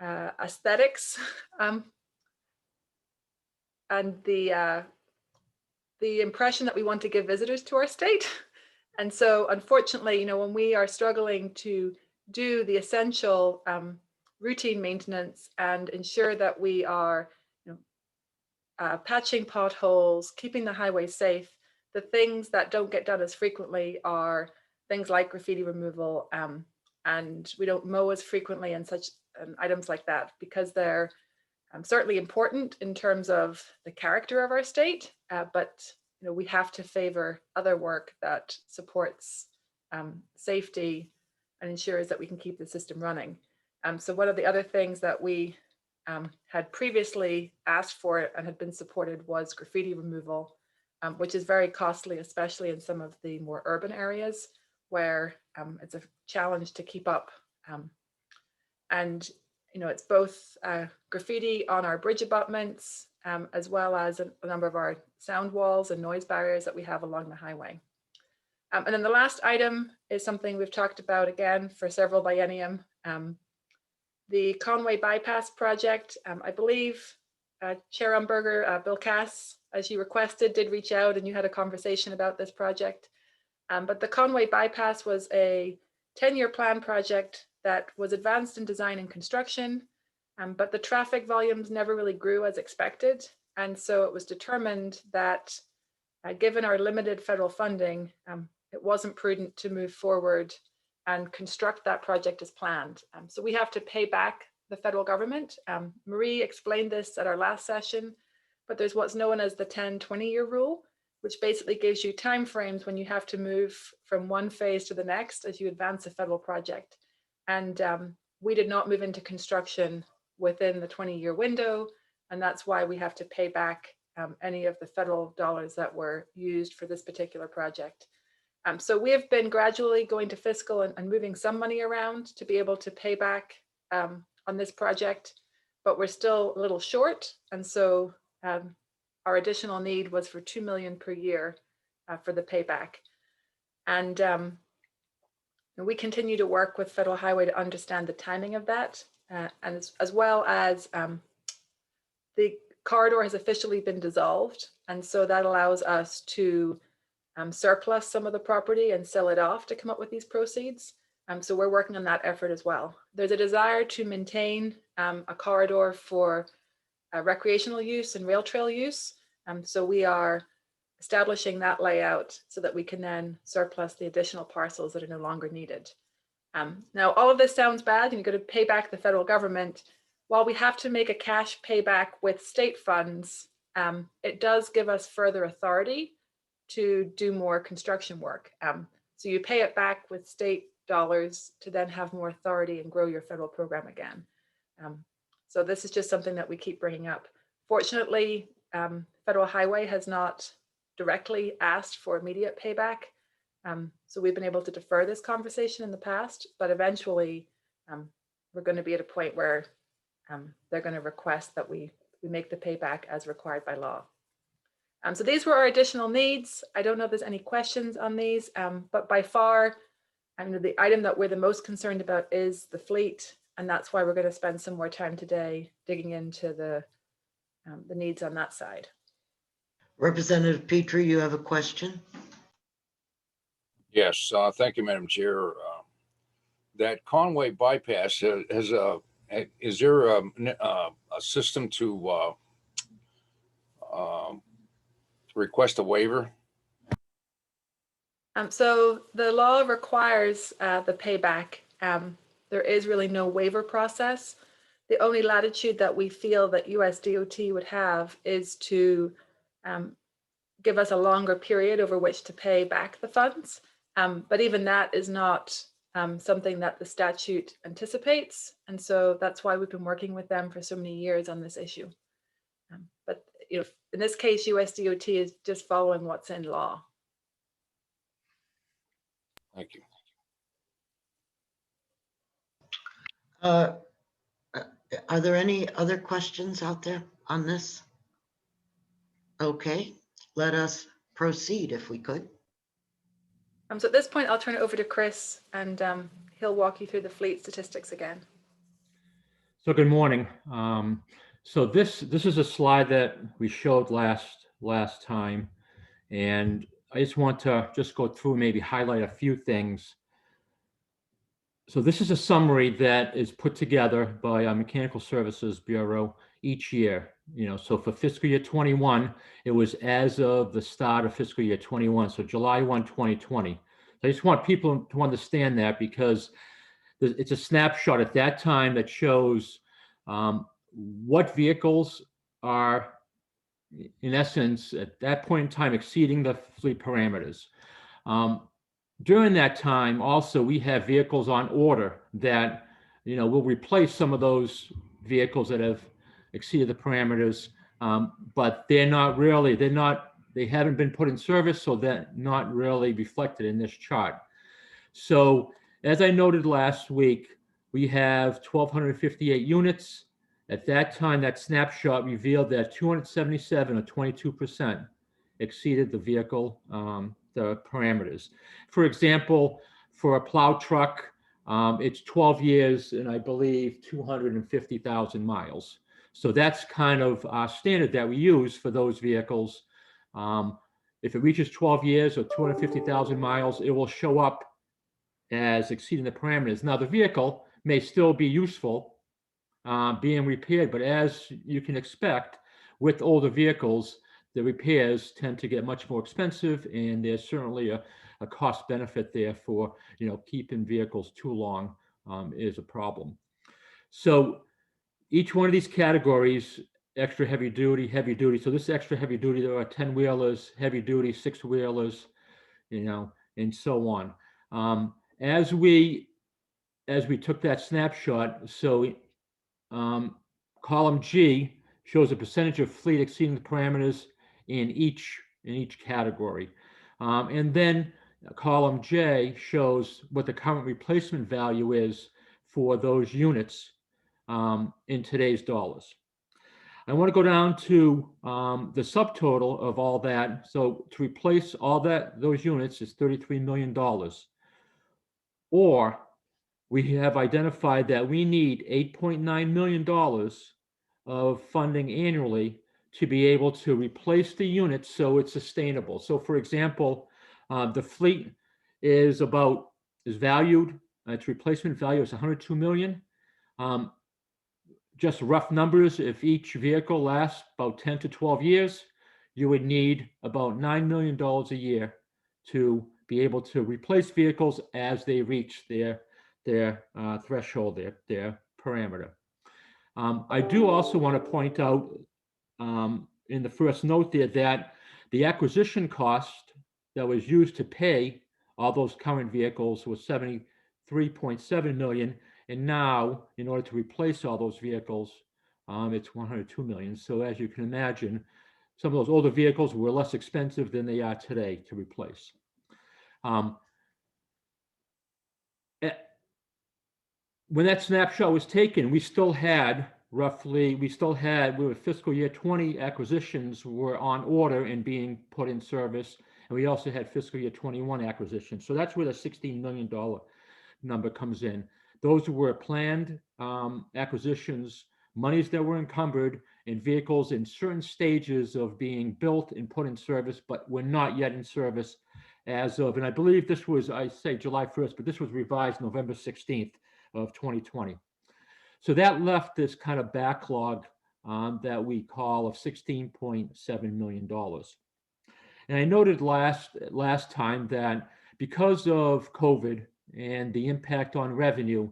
aesthetics and the impression that we want to give visitors to our state. And so unfortunately, when we are struggling to do the essential routine maintenance and ensure that we are patching potholes, keeping the highway safe, the things that don't get done as frequently are things like graffiti removal, and we don't mow as frequently and such items like that because they're certainly important in terms of the character of our state, but we have to favor other work that supports safety and ensures that we can keep the system running. So one of the other things that we had previously asked for and had been supported was graffiti removal, which is very costly, especially in some of the more urban areas where it's a challenge to keep up. And it's both graffiti on our bridge abutments, as well as a number of our sound walls and noise barriers that we have along the highway. And then the last item is something we've talked about again for several biennium. The Conway bypass project, I believe Chair Umberger, Bill Cass, as you requested, did reach out and you had a conversation about this project. But the Conway bypass was a 10-year plan project that was advanced in design and construction, but the traffic volumes never really grew as expected. And so it was determined that given our limited federal funding, it wasn't prudent to move forward and construct that project as planned. So we have to pay back the federal government. Marie explained this at our last session, but there's what's known as the 10-20-year rule, which basically gives you timeframes when you have to move from one phase to the next as you advance a federal project. And we did not move into construction within the 20-year window, and that's why we have to pay back any of the federal dollars that were used for this particular project. So we have been gradually going to fiscal and moving some money around to be able to pay back on this project, but we're still a little short. And so our additional need was for $2 million per year for the payback. And we continue to work with Federal Highway to understand the timing of that, and as well as the corridor has officially been dissolved. And so that allows us to surplus some of the property and sell it off to come up with these proceeds. So we're working on that effort as well. There's a desire to maintain a corridor for recreational use and rail trail use. So we are establishing that layout so that we can then surplus the additional parcels that are no longer needed. Now, all of this sounds bad, and you're going to pay back the federal government. While we have to make a cash payback with state funds, it does give us further authority to do more construction work. So you pay it back with state dollars to then have more authority and grow your federal program again. So this is just something that we keep bringing up. Fortunately, Federal Highway has not directly asked for immediate payback. So we've been able to defer this conversation in the past, but eventually we're going to be at a point where they're going to request that we make the payback as required by law. So these were our additional needs. I don't know if there's any questions on these, but by far, the item that we're the most concerned about is the fleet. And that's why we're going to spend some more time today digging into the needs on that side. Representative Petrie, you have a question? Yes, thank you, Madam Chair. That Conway bypass is there a system to request a waiver? So the law requires the payback. There is really no waiver process. The only latitude that we feel that US DOT would have is to give us a longer period over which to pay back the funds. But even that is not something that the statute anticipates. And so that's why we've been working with them for so many years on this issue. But in this case, US DOT is just following what's in law. Thank you. Are there any other questions out there on this? Okay, let us proceed if we could. So at this point, I'll turn it over to Chris, and he'll walk you through the fleet statistics again. So good morning. So this is a slide that we showed last time, and I just want to go through and maybe highlight a few things. So this is a summary that is put together by our Mechanical Services Bureau each year. So for fiscal year 21, it was as of the start of fiscal year 21, so July 1, 2020. So I just want people to understand that, because it's a snapshot at that time that shows what vehicles are, in essence, at that point in time, exceeding the fleet parameters. During that time, also, we have vehicles on order that, will replace some of those vehicles that have exceeded the parameters, but they haven't been put in service, so they're not really reflected in this chart. So as I noted last week, we have 1,258 units. At that time, that snapshot revealed that 277 or 22% exceeded the vehicle, the parameters. For example, for a plow truck, it's 12 years and I believe 250,000 miles. So that's kind of our standard that we use for those vehicles. If it reaches 12 years or 250,000 miles, it will show up as exceeding the parameters. Now, the vehicle may still be useful, being repaired, but as you can expect, with older vehicles, the repairs tend to get much more expensive, and there's certainly a cost benefit there for, keeping vehicles too long is a problem. So each one of these categories, extra heavy duty. So this extra heavy duty, there are 10-wheelers, heavy duty, 6-wheelers, and so on. As we took that snapshot, so column G shows a percentage of fleet exceeding the parameters in each category. And then column J shows what the current replacement value is for those units in today's dollars. I want to go down to the subtotal of all that. So to replace all those units is $33 million. Or we have identified that we need $8.9 million of funding annually to be able to replace the units so it's sustainable. So for example, the fleet is valued, its replacement value is $102 million. Just rough numbers, if each vehicle lasts about 10 to 12 years, you would need about $9 million a year to be able to replace vehicles as they reach their threshold, their parameter. I do also want to point out in the first note there that the acquisition cost that was used to pay all those current vehicles was $73.7 million. And now, in order to replace all those vehicles, it's $102 million. So as you can imagine, some of those older vehicles were less expensive than they are today to replace. When that snapshot was taken, we were fiscal year 20 acquisitions were on order and being put in service. And we also had fiscal year 21 acquisitions. So that's where the $16 million number comes in. Those were planned acquisitions, monies that were encumbered, and vehicles in certain stages of being built and put in service, but were not yet in service as of, and I believe this was, I say July 1st, but this was revised November 16th of 2020. So that left this kind of backlog that we call of $16.7 million. And I noted last time that because of COVID and the impact on revenue,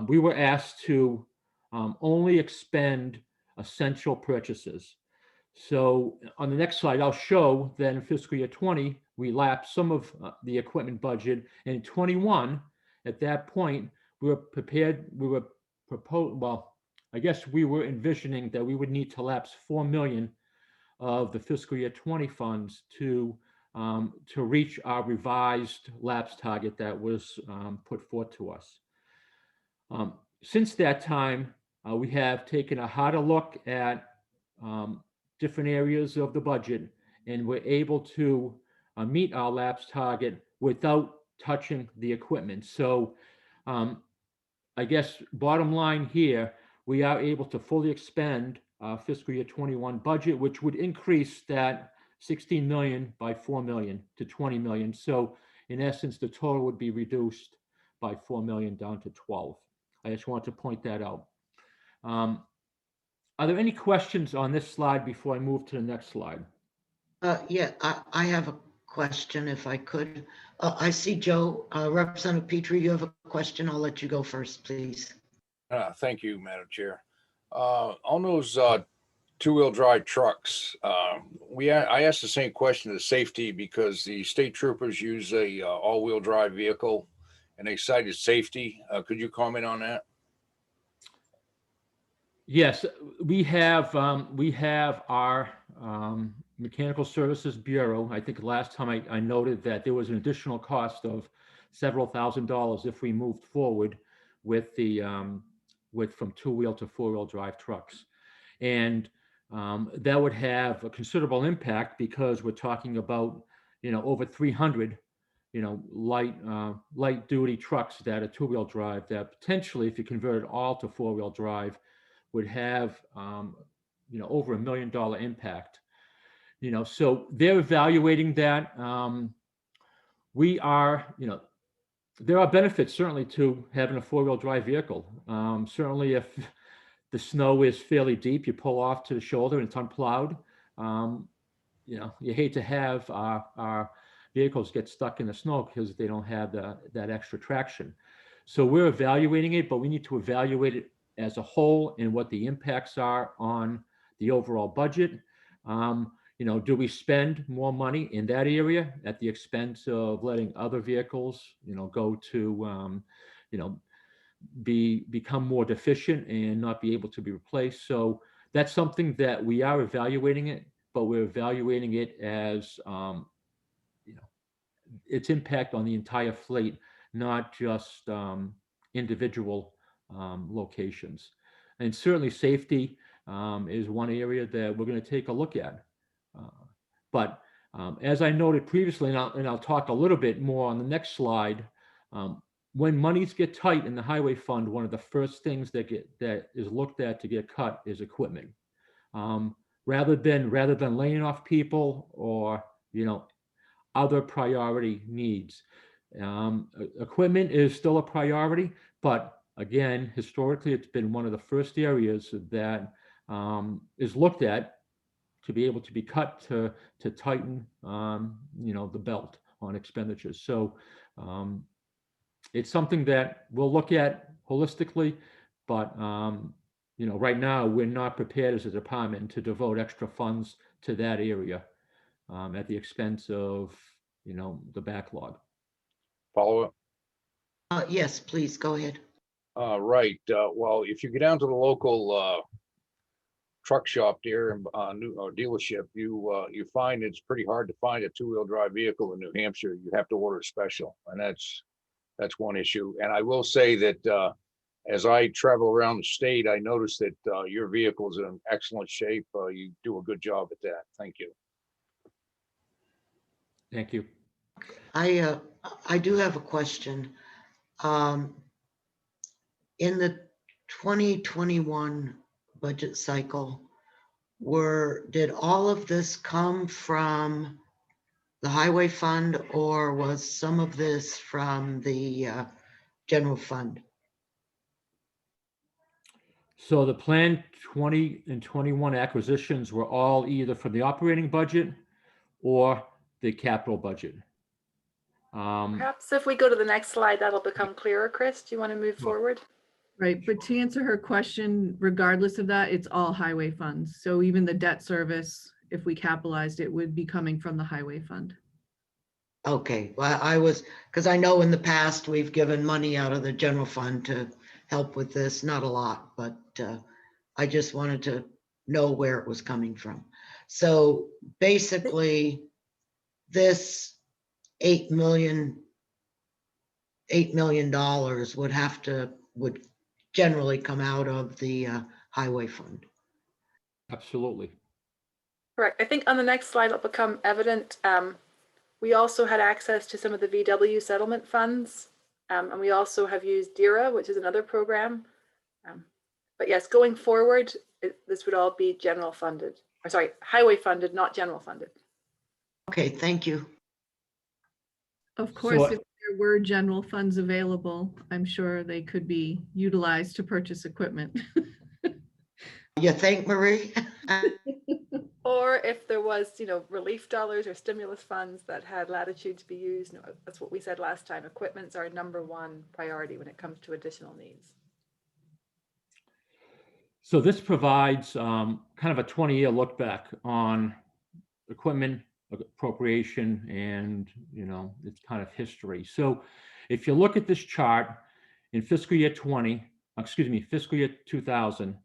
we were asked to only expend essential purchases. So on the next slide, I'll show that in fiscal year 20, we lapsed some of the equipment budget. And in 21, at that point, we were envisioning that we would need to lapse $4 million of the fiscal year 20 funds to reach our revised lapse target that was put forth to us. Since that time, we have taken a harder look at different areas of the budget, and we're able to meet our lapse target without touching the equipment. So I guess bottom line here, we are able to fully expend fiscal year 21 budget, which would increase that 16 million by 4 million to 20 million. So in essence, the total would be reduced by 4 million down to 12. I just want to point that out. Are there any questions on this slide before I move to the next slide? Yeah, I have a question if I could. I see Joe, Representative Petrie, you have a question. I'll let you go first, please. Thank you, Madam Chair. On those two-wheel drive trucks, I asked the same question of safety because the state troopers use a all-wheel drive vehicle and they cited safety. Could you comment on that? Yes, we have our Mechanical Services Bureau. I think last time I noted that there was an additional cost of several $1,000s if we moved forward with the from two-wheel to four-wheel drive trucks. And that would have a considerable impact because we're talking about, over 300, light duty trucks that are two-wheel drive that potentially, if you convert it all to four-wheel drive, would have, over $1 million impact. So they're evaluating that. We are, there are benefits certainly to having a four-wheel drive vehicle. Certainly if the snow is fairly deep, you pull off to the shoulder and it's unplowed. You hate to have our vehicles get stuck in the snow because they don't have that extra traction. So we're evaluating it, but we need to evaluate it as a whole and what the impacts are on the overall budget. Do we spend more money in that area at the expense of letting other vehicles, go to, become more deficient and not be able to be replaced? So that's something that we are evaluating it, but we're evaluating it as, its impact on the entire fleet, not just individual locations. And certainly safety is one area that we're going to take a look at. But as I noted previously, and I'll talk a little bit more on the next slide, when monies get tight in the highway fund, one of the first things that is looked at to get cut is equipment. Rather than laying off people or other priority needs. Equipment is still a priority, but again, historically, it's been one of the first areas that is looked at to be able to be cut to tighten, the belt on expenditures. So it's something that we'll look at holistically, but right now we're not prepared as a department to devote extra funds to that area at the expense of, the backlog. Follow up? Yes, please, go ahead. Right. Well, if you go down to the local truck shop there and dealership, you find it's pretty hard to find a two-wheel drive vehicle in New Hampshire. You have to order a special, and that's one issue. And I will say that as I travel around the state, I noticed that your vehicle is in excellent shape. You do a good job at that. Thank you. Thank you. I do have a question. In the 2021 budget cycle, did all of this come from the highway fund, or was some of this from the general fund? So the planned 20 and 21 acquisitions were all either from the operating budget or the capital budget. Perhaps if we go to the next slide, that'll become clearer. Chris, do you want to move forward? Right, but to answer her question, regardless of that, it's all highway funds. So even the debt service, if we capitalized it, would be coming from the highway fund. Okay, well, because I know in the past we've given money out of the general fund to help with this, not a lot, but I just wanted to know where it was coming from. So basically, this $8 million would generally come out of the highway fund. Absolutely. Correct. I think on the next slide, it'll become evident. We also had access to some of the VW settlement funds, and we also have used DERA, which is another program. But yes, going forward, this would all be general funded, or sorry, highway funded, not general funded. Okay, thank you. Of course, if there were general funds available, I'm sure they could be utilized to purchase equipment. You think, Marie? Or if there was, relief dollars or stimulus funds that had latitude to be used. That's what we said last time. Equipment's our #1 priority when it comes to additional needs. So this provides kind of a 20-year look back on equipment appropriation and, its kind of history. So if you look at this chart in fiscal year 2000,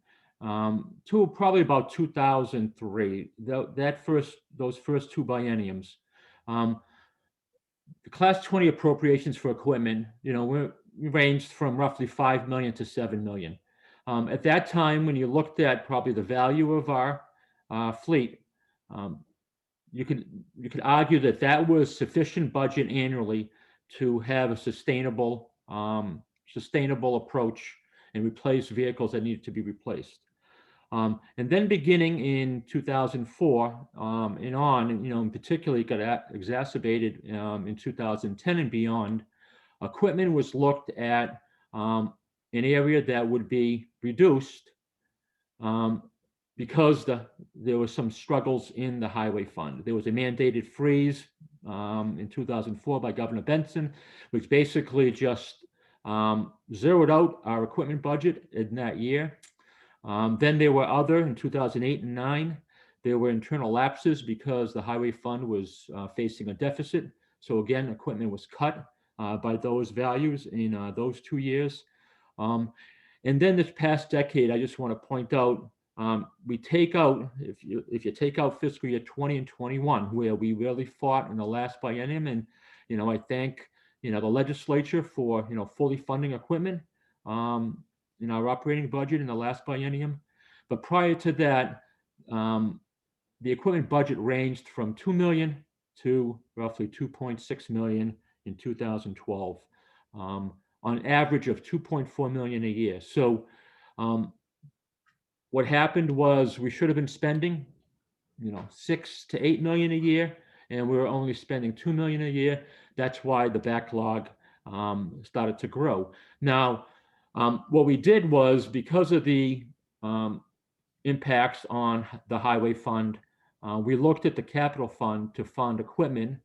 to probably about 2003, those first two bienniums, the class 20 appropriations for equipment, we ranged from roughly 5 million to 7 million. At that time, when you looked at probably the value of our fleet, you could argue that that was sufficient budget annually to have a sustainable approach and replace vehicles that needed to be replaced. And then beginning in 2004 and on, in particular, it got exacerbated in 2010 and beyond. Equipment was looked at an area that would be reduced because there were some struggles in the highway fund. There was a mandated freeze in 2004 by Governor Benson, which basically just zeroed out our equipment budget in that year. Then there were in 2008 and 9, there were internal lapses because the highway fund was facing a deficit. So again, equipment was cut by those values in those 2 years. And then this past decade, I just want to point out, we take out, if you take out fiscal year 20 and 21, where we really fought in the last biennium, and I thank the legislature for fully funding equipment in our operating budget in the last biennium. But prior to that, the equipment budget ranged from 2 million to roughly 2.6 million in 2012, on average of 2.4 million a year. So what happened was we should have been spending, 6 to 8 million a year, and we were only spending 2 million a year. That's why the backlog started to grow. Now, what we did was, because of the impacts on the highway fund, we looked at the capital fund to fund equipment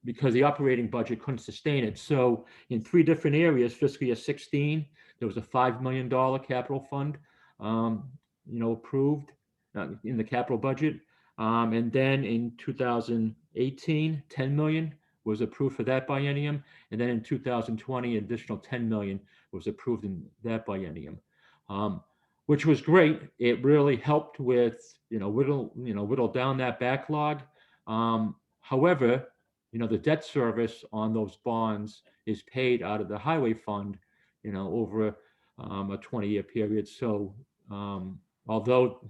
because the operating budget couldn't sustain it. So in 3 different areas, fiscal year 16, there was a $5 million capital fund approved in the capital budget. And then in 2018, 10 million was approved for that biennium. And then in 2020, an additional 10 million was approved in that biennium, which was great. It really helped with, whittle down that backlog. However, the debt service on those bonds is paid out of the highway fund, over a 20-year period. So although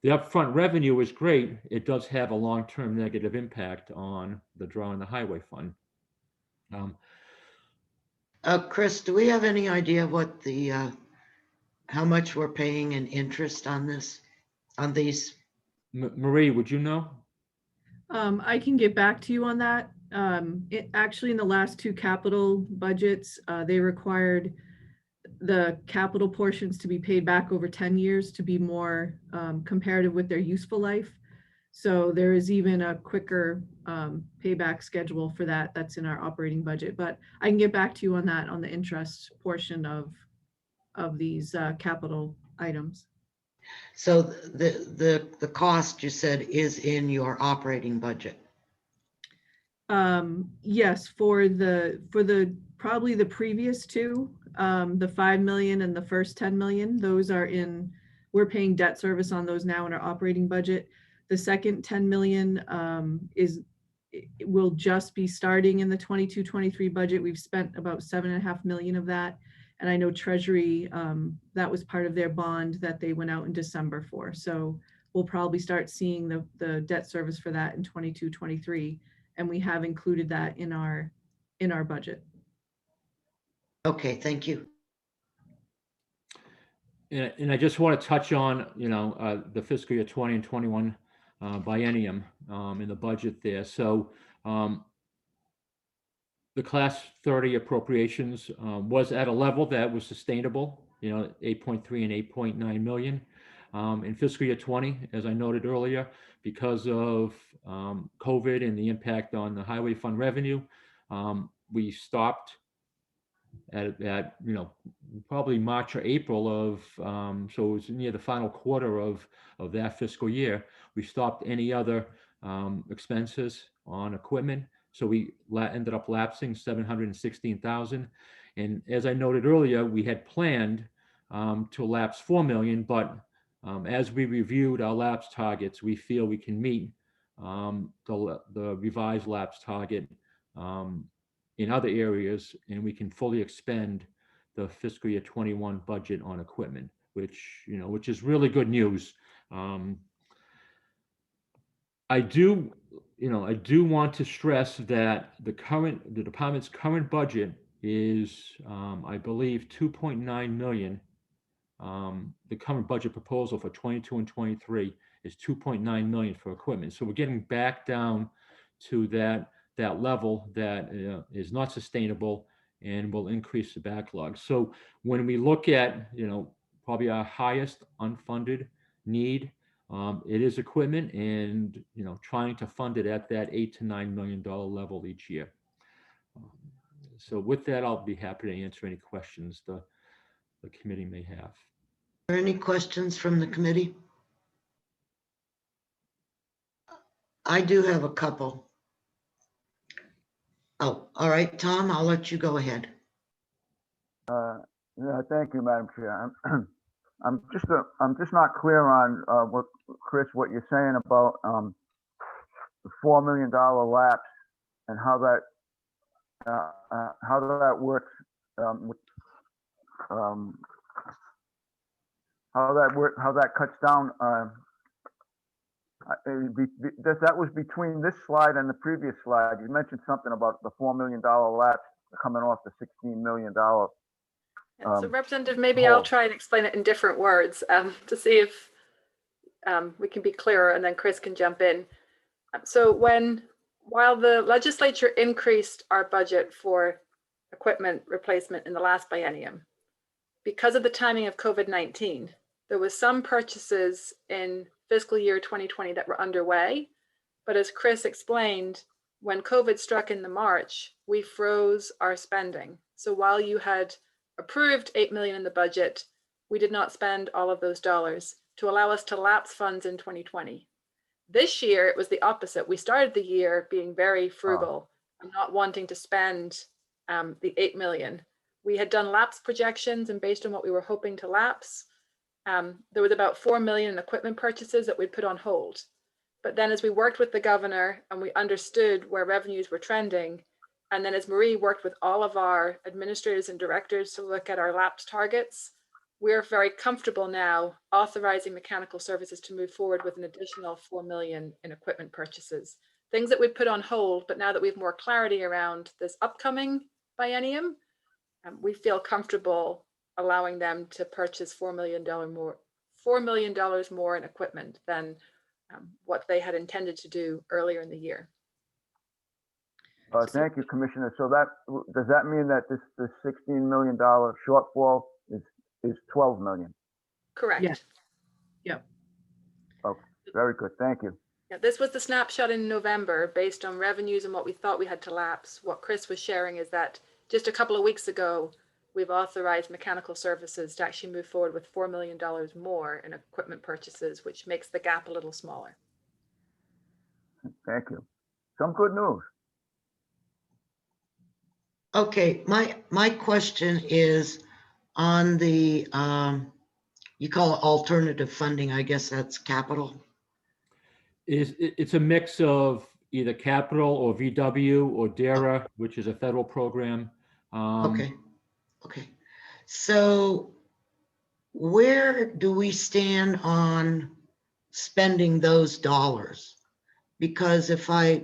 the upfront revenue is great, it does have a long-term negative impact on the draw in the highway fund. Chris, do we have any idea what how much we're paying in interest on these? Marie, would you know? I can get back to you on that. Actually, in the last 2 capital budgets, they required the capital portions to be paid back over 10 years to be more comparative with their useful life. So there is even a quicker payback schedule for that. That's in our operating budget, but I can get back to you on that, on the interest portion of these capital items. So the cost, you said, is in your operating budget? Yes, for the probably the previous 2, the 5 million and the first 10 million, those are we're paying debt service on those now in our operating budget. The second 10 million will just be starting in the 22-23 budget. We've spent about 7.5 million of that. And I know Treasury, that was part of their bond that they went out in December for. So we'll probably start seeing the debt service for that in 22-23. And we have included that in our budget. Okay, thank you. And I just want to touch on, the fiscal year 20 and 21 biennium in the budget there. So the class 30 appropriations was at a level that was sustainable, 8.3 and 8.9 million. In fiscal year 20, as I noted earlier, because of COVID and the impact on the highway fund revenue, we stopped at probably March or April of, so it was near the final quarter of that fiscal year. We stopped any other expenses on equipment. So we ended up lapsing 716,000. And as I noted earlier, we had planned to lapse 4 million, but as we reviewed our lapse targets, we feel we can meet the revised lapse target in other areas, and we can fully expend the fiscal year 21 budget on equipment, which is really good news. I do want to stress that the department's current budget is, I believe, 2.9 million. The current budget proposal for 22 and 23 is 2.9 million for equipment. So we're getting back down to that level that is not sustainable and will increase the backlog. So when we look at, probably our highest unfunded need, it is equipment, and, trying to fund it at that $8 to $9 million level each year. So with that, I'll be happy to answer any questions the committee may have. Are there any questions from the committee? I do have a couple. Oh, all right, Tom, I'll let you go ahead. Yeah, thank you, Madam Chair. I'm just not clear on what you're saying about the $4 million lapse and how that works. How that cuts down. That was between this slide and the previous slide. You mentioned something about the $4 million lapse coming off the $16 million. So Representative, maybe I'll try and explain it in different words to see if we can be clearer, and then Chris can jump in. So while the legislature increased our budget for equipment replacement in the last biennium, because of the timing of COVID-19, there was some purchases in fiscal year 2020 that were underway. But as Chris explained, when COVID struck in the March, we froze our spending. So while you had approved 8 million in the budget, we did not spend all of those dollars to allow us to lapse funds in 2020. This year, it was the opposite. We started the year being very frugal and not wanting to spend the 8 million. We had done lapse projections, and based on what we were hoping to lapse, there was about 4 million in equipment purchases that we'd put on hold. But then as we worked with the governor and we understood where revenues were trending, and then as Marie worked with all of our administrators and directors to look at our lapse targets, we're very comfortable now authorizing mechanical services to move forward with an additional 4 million in equipment purchases. Things that we'd put on hold, but now that we have more clarity around this upcoming biennium, we feel comfortable allowing them to purchase $4 million more in equipment than what they had intended to do earlier in the year. Thank you, Commissioner. So does that mean that this $16 million shortfall is 12 million? Correct. Yes. Yep. Oh, very good. Thank you. Yeah, this was the snapshot in November based on revenues and what we thought we had to lapse. What Chris was sharing is that just a couple of weeks ago, we've authorized mechanical services to actually move forward with $4 million more in equipment purchases, which makes the gap a little smaller. Thank you. Some good news. Okay, my question is on the, you call it alternative funding, I guess that's capital. It's a mix of either capital or VW or DARA, which is a federal program. Okay. So where do we stand on spending those dollars? Because if I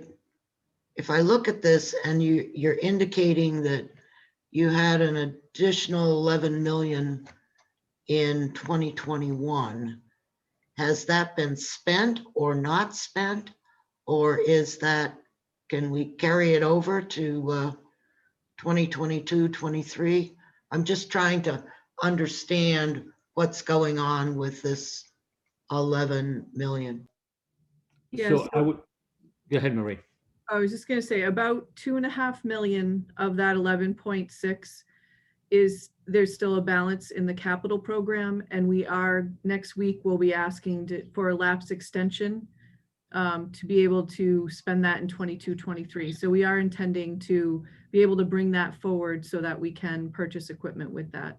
look at this and you're indicating that you had an additional 11 million in 2021, has that been spent or not spent? Or can we carry it over to 2022, 23? I'm just trying to understand what's going on with this 11 million. Yeah, So I would, go ahead, Marie. I was just going to say about 2.5 million of that 11.6 is there's still a balance in the capital program, and we are, next week, we'll be asking for a lapse extension to be able to spend that in 22, 23. So we are intending to be able to bring that forward so that we can purchase equipment with that.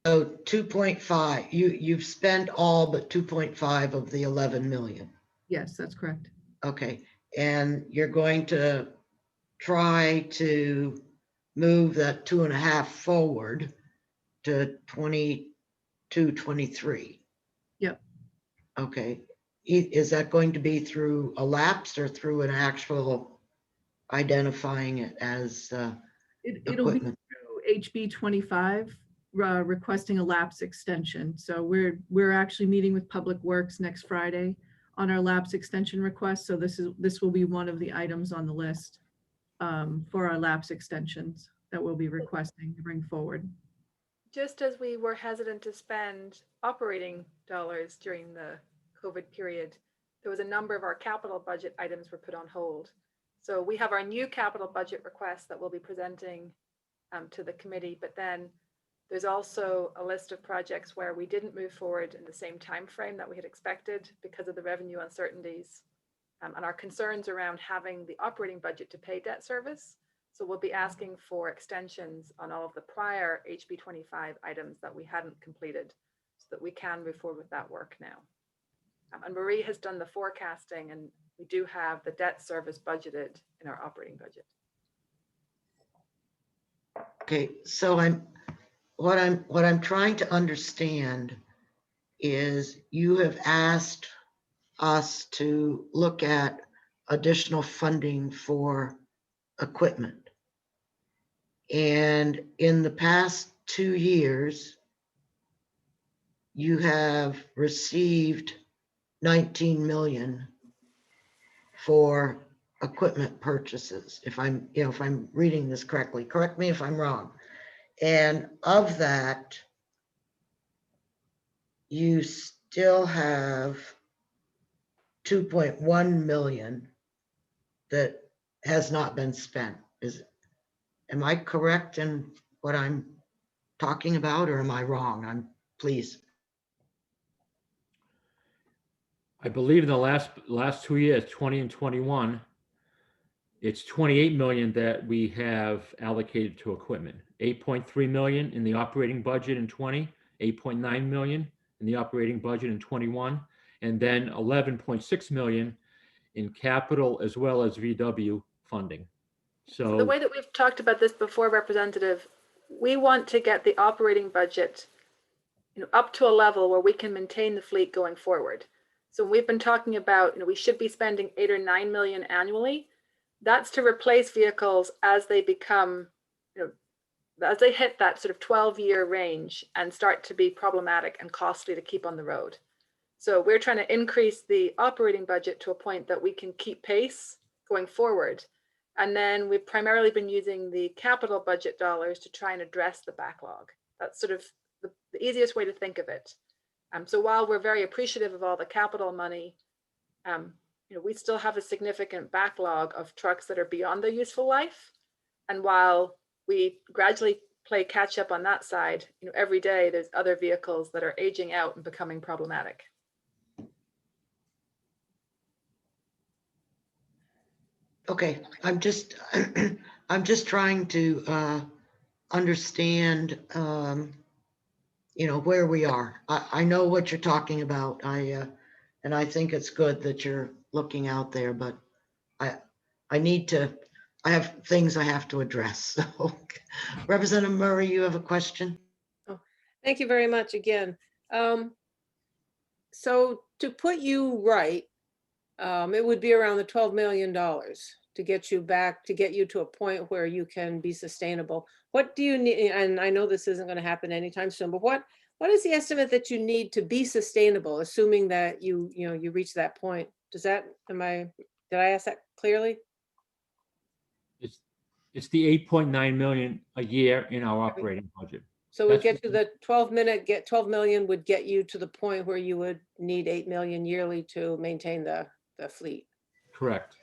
So 2.5, you've spent all but 2.5 of the 11 million. Yes, that's correct. Okay, and you're going to try to move that 2.5 forward to 22, 23. Yep. Okay, is that going to be through a lapse or through an actual identifying it as It'll be equipment? through HB 25 requesting a lapse extension. So we're actually meeting with Public Works next Friday on our lapse extension request. So this will be one of the items on the list for our lapse extensions that we'll be requesting to bring forward. Just as we were hesitant to spend operating dollars during the COVID period, there was a number of our capital budget items were put on hold. So we have our new capital budget request that we'll be presenting to the committee, but then there's also a list of projects where we didn't move forward in the same time frame that we had expected because of the revenue uncertainties and our concerns around having the operating budget to pay debt service. So we'll be asking for extensions on all of the prior HB 25 items that we hadn't completed so that we can move forward with that work now. And Marie has done the forecasting, and we do have the debt service budgeted in our operating budget. Okay, so what I'm trying to understand is you have asked us to look at additional funding for equipment. And in the past 2 years, you have received 19 million for equipment purchases. If I'm reading this correctly, correct me if I'm wrong. And of that, you still have 2.1 million that has not been spent. Am I correct in what I'm talking about, or am I wrong? Please. I believe in the last 2 years, 20 and 21, it's 28 million that we have allocated to equipment. 8.3 million in the operating budget in 20, 8.9 million in the operating budget in 21, and then 11.6 million in capital as well as VW funding. So the way that we've talked about this before, Representative, we want to get the operating budget up to a level where we can maintain the fleet going forward. So we've been talking about, we should be spending 8 or 9 million annually. That's to replace vehicles as they become, as they hit that sort of 12-year range and start to be problematic and costly to keep on the road. So we're trying to increase the operating budget to a point that we can keep pace going forward. And then we've primarily been using the capital budget dollars to try and address the backlog. That's sort of the easiest way to think of it. So while we're very appreciative of all the capital money, we still have a significant backlog of trucks that are beyond their useful life. And while we gradually play catch up on that side, every day there's other vehicles that are aging out and becoming problematic. Okay, I'm just trying to understand, where we are. I know what you're talking about. And I think it's good that you're looking out there, but I have things I have to address. So Representative Murray, you have a question? Oh, thank you very much again. So to put you right, it would be around the $12 million to get you back, to get you to a point where you can be sustainable. What do you need? And I know this isn't going to happen anytime soon, but what is the estimate that you need to be sustainable, assuming that you reach that point? Did I ask that clearly? It's the 8.9 million a year in our operating budget. So we get to the 12 million would get you to the point where you would need 8 million yearly to maintain the fleet. Correct.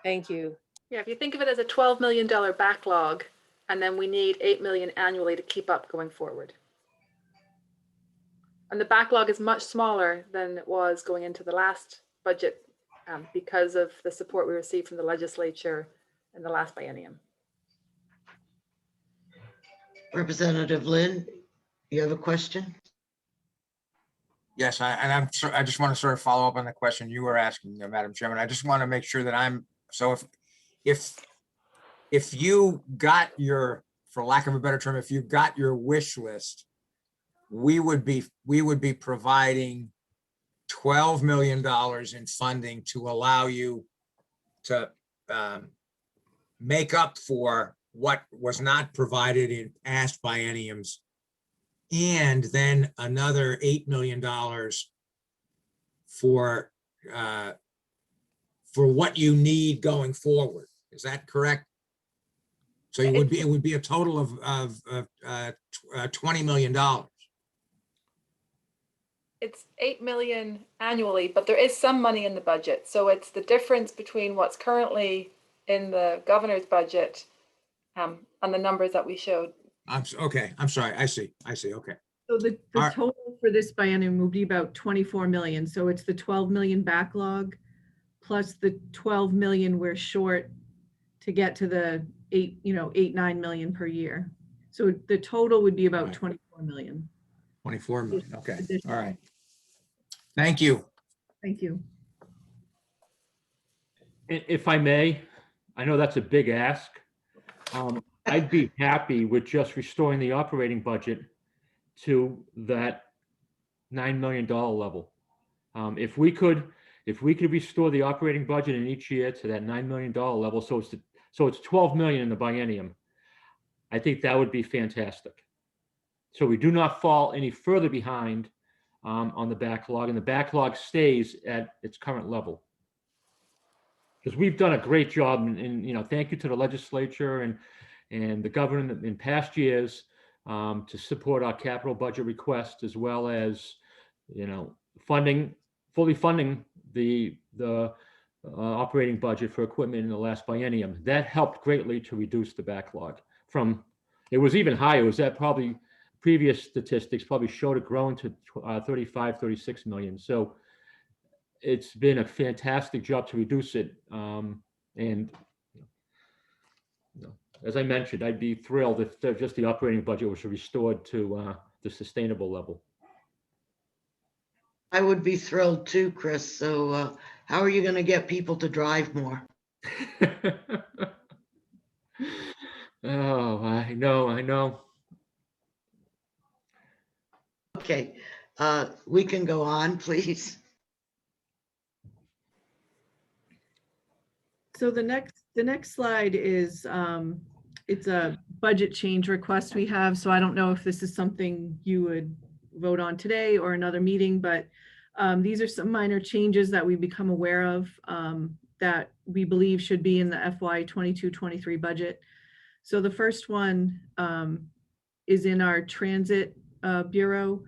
Thank you. Yeah, if you think of it as a $12 million backlog, And then we need 8 million annually to keep up going forward. And the backlog is much smaller than it was going into the last budget because of the support we received from the legislature in the last biennium. Representative Lynn, you have a question? Yes, I just want to sort of follow up on the question you were asking, Madam Chairman. I just want to make sure that so if you got your, for lack of a better term, if you got your wish list, we would be providing $12 million in funding to allow you to make up for what was not provided in past bienniums, and then another $8 million for what you need going forward. Is that correct? So it would be a total of $20 million. It's 8 million annually, but there is some money in the budget. So it's the difference between what's currently in the governor's budget and the numbers that we showed. Okay, I'm sorry. I see. Okay. So the All right. total for this biennium would be about 24 million. So it's the 12 million backlog plus the 12 million we're short to get to the 8-9 million per year. So the total would be about Right. 24 million. 24 million. Okay. Additional. All right. Thank you. Thank you. If I may, I know that's a big ask. I'd be happy with just restoring the operating budget to that $9 million level. If we could restore the operating budget in each year to that $9 million level, so it's 12 million in the biennium, I think that would be fantastic. So we do not fall any further behind on the backlog, and the backlog stays at its current level. Because we've done a great job, and thank you to the legislature and the governor in past years to support our capital budget request, as well as fully funding the operating budget for equipment in the last biennium. That helped greatly to reduce the backlog from, it was even higher. It was at probably previous statistics probably showed it growing to 35, 36 million. So it's been a fantastic job to reduce it. As I mentioned, I'd be thrilled if just the operating budget was restored to the sustainable level. I would be thrilled too, Chris. So how are you going to get people to drive more? Oh, I know. Okay, we can go on, please. So the next slide is it's a budget change request we have. So I don't know if this is something you would vote on today or another meeting, but these are some minor changes that we become aware of that we believe should be in the FY 22-23 budget. So the first one is in our transit bureau.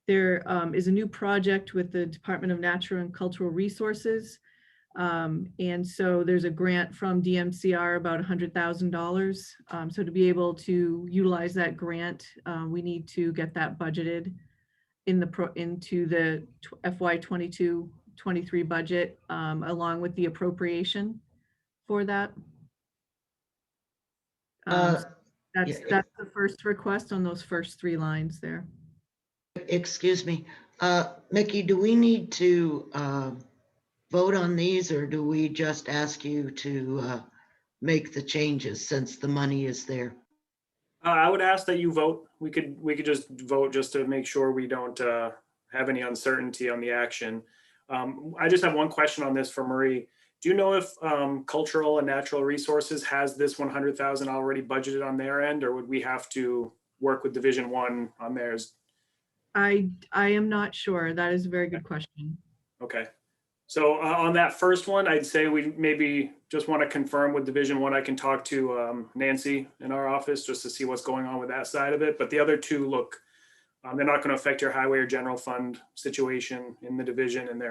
There is a new project with the Department of Natural and Cultural Resources. And so there's a grant from DMCR about $100,000. So to be able to utilize that grant, we need to get that budgeted into the FY 22-23 budget, along with the appropriation for that. That's the first request on those first 3 lines there. Excuse me, Mickey, do we need to vote on these, or do we just ask you to make the changes since the money is there? I would ask that you vote. We could just vote just to make sure we don't have any uncertainty on the action. I just have one question on this for Marie. Do you know if Cultural and Natural Resources has this 100,000 already budgeted on their end, or would we have to work with Division 1 on theirs? I am not sure. That is a very good question. Okay. So on that first one, I'd say we maybe just want to confirm with Division 1. I can talk to Nancy in our office just to see what's going on with that side of it. But the other two look, they're not going to affect your highway or general fund situation in the division. And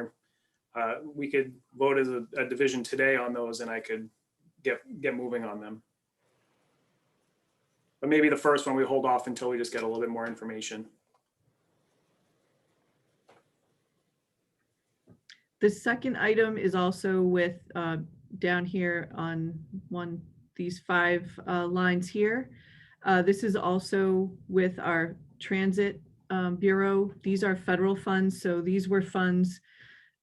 we could vote as a division today on those, and I could get moving on them. But maybe the first one we hold off until we just get a little bit more information. The second item is also with, down here on these 5 lines here. This is also with our transit bureau. These are federal funds. So these were funds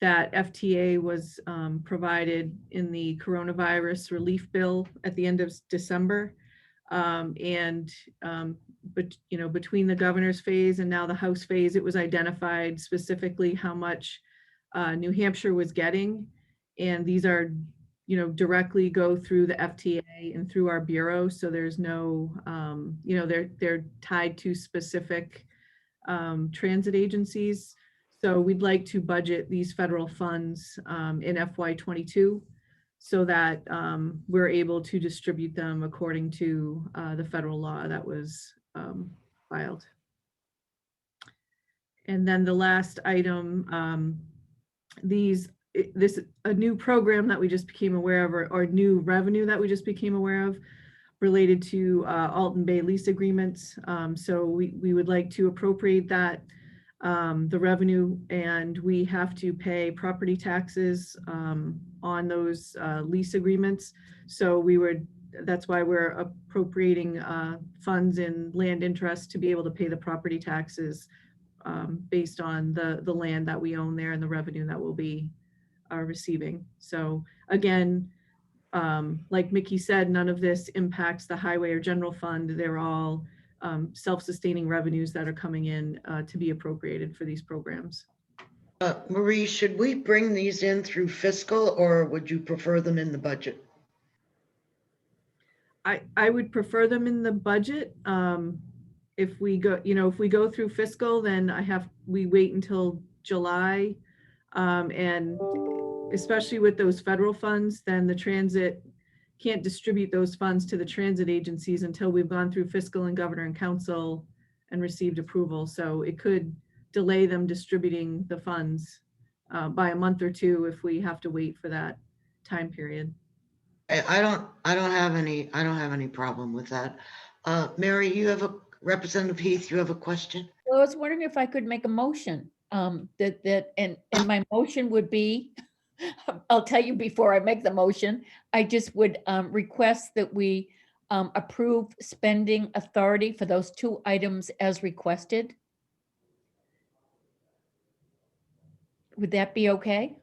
that FTA was provided in the coronavirus relief bill at the end of December. But between the governor's phase and now the House phase, it was identified specifically how much New Hampshire was getting. And these are, directly go through the FTA and through our bureau. So there's no, they're tied to specific transit agencies. So we'd like to budget these federal funds in FY22 so that we're able to distribute them according to the federal law that was filed. And then the last item, this a new program that we just became aware of, or new revenue that we just became aware of, related to Alton Bay lease agreements. So we would like to appropriate that, the revenue, and we have to pay property taxes on those lease agreements. So that's why we're appropriating funds in land interest to be able to pay the property taxes based on the land that we own there and the revenue that we'll be receiving. So again, like Mickey said, none of this impacts the highway or general fund. They're all self-sustaining revenues that are coming in to be appropriated for these programs. Marie, should we bring these in through fiscal, or would you prefer them in the budget? I would prefer them in the budget. If we go through fiscal, then we wait until July. And especially with those federal funds, then the transit can't distribute those funds to the transit agencies until we've gone through fiscal and governor and council and received approval. So it could delay them distributing the funds by a month or two if we have to wait for that time period. I don't have any problem with that. Mary, Representative Heath, you have a question? Well, I was wondering if I could make a motion and my motion would be, I'll tell you before I make the motion, I just would request that we approve spending authority for those 2 items as requested. Would that be okay?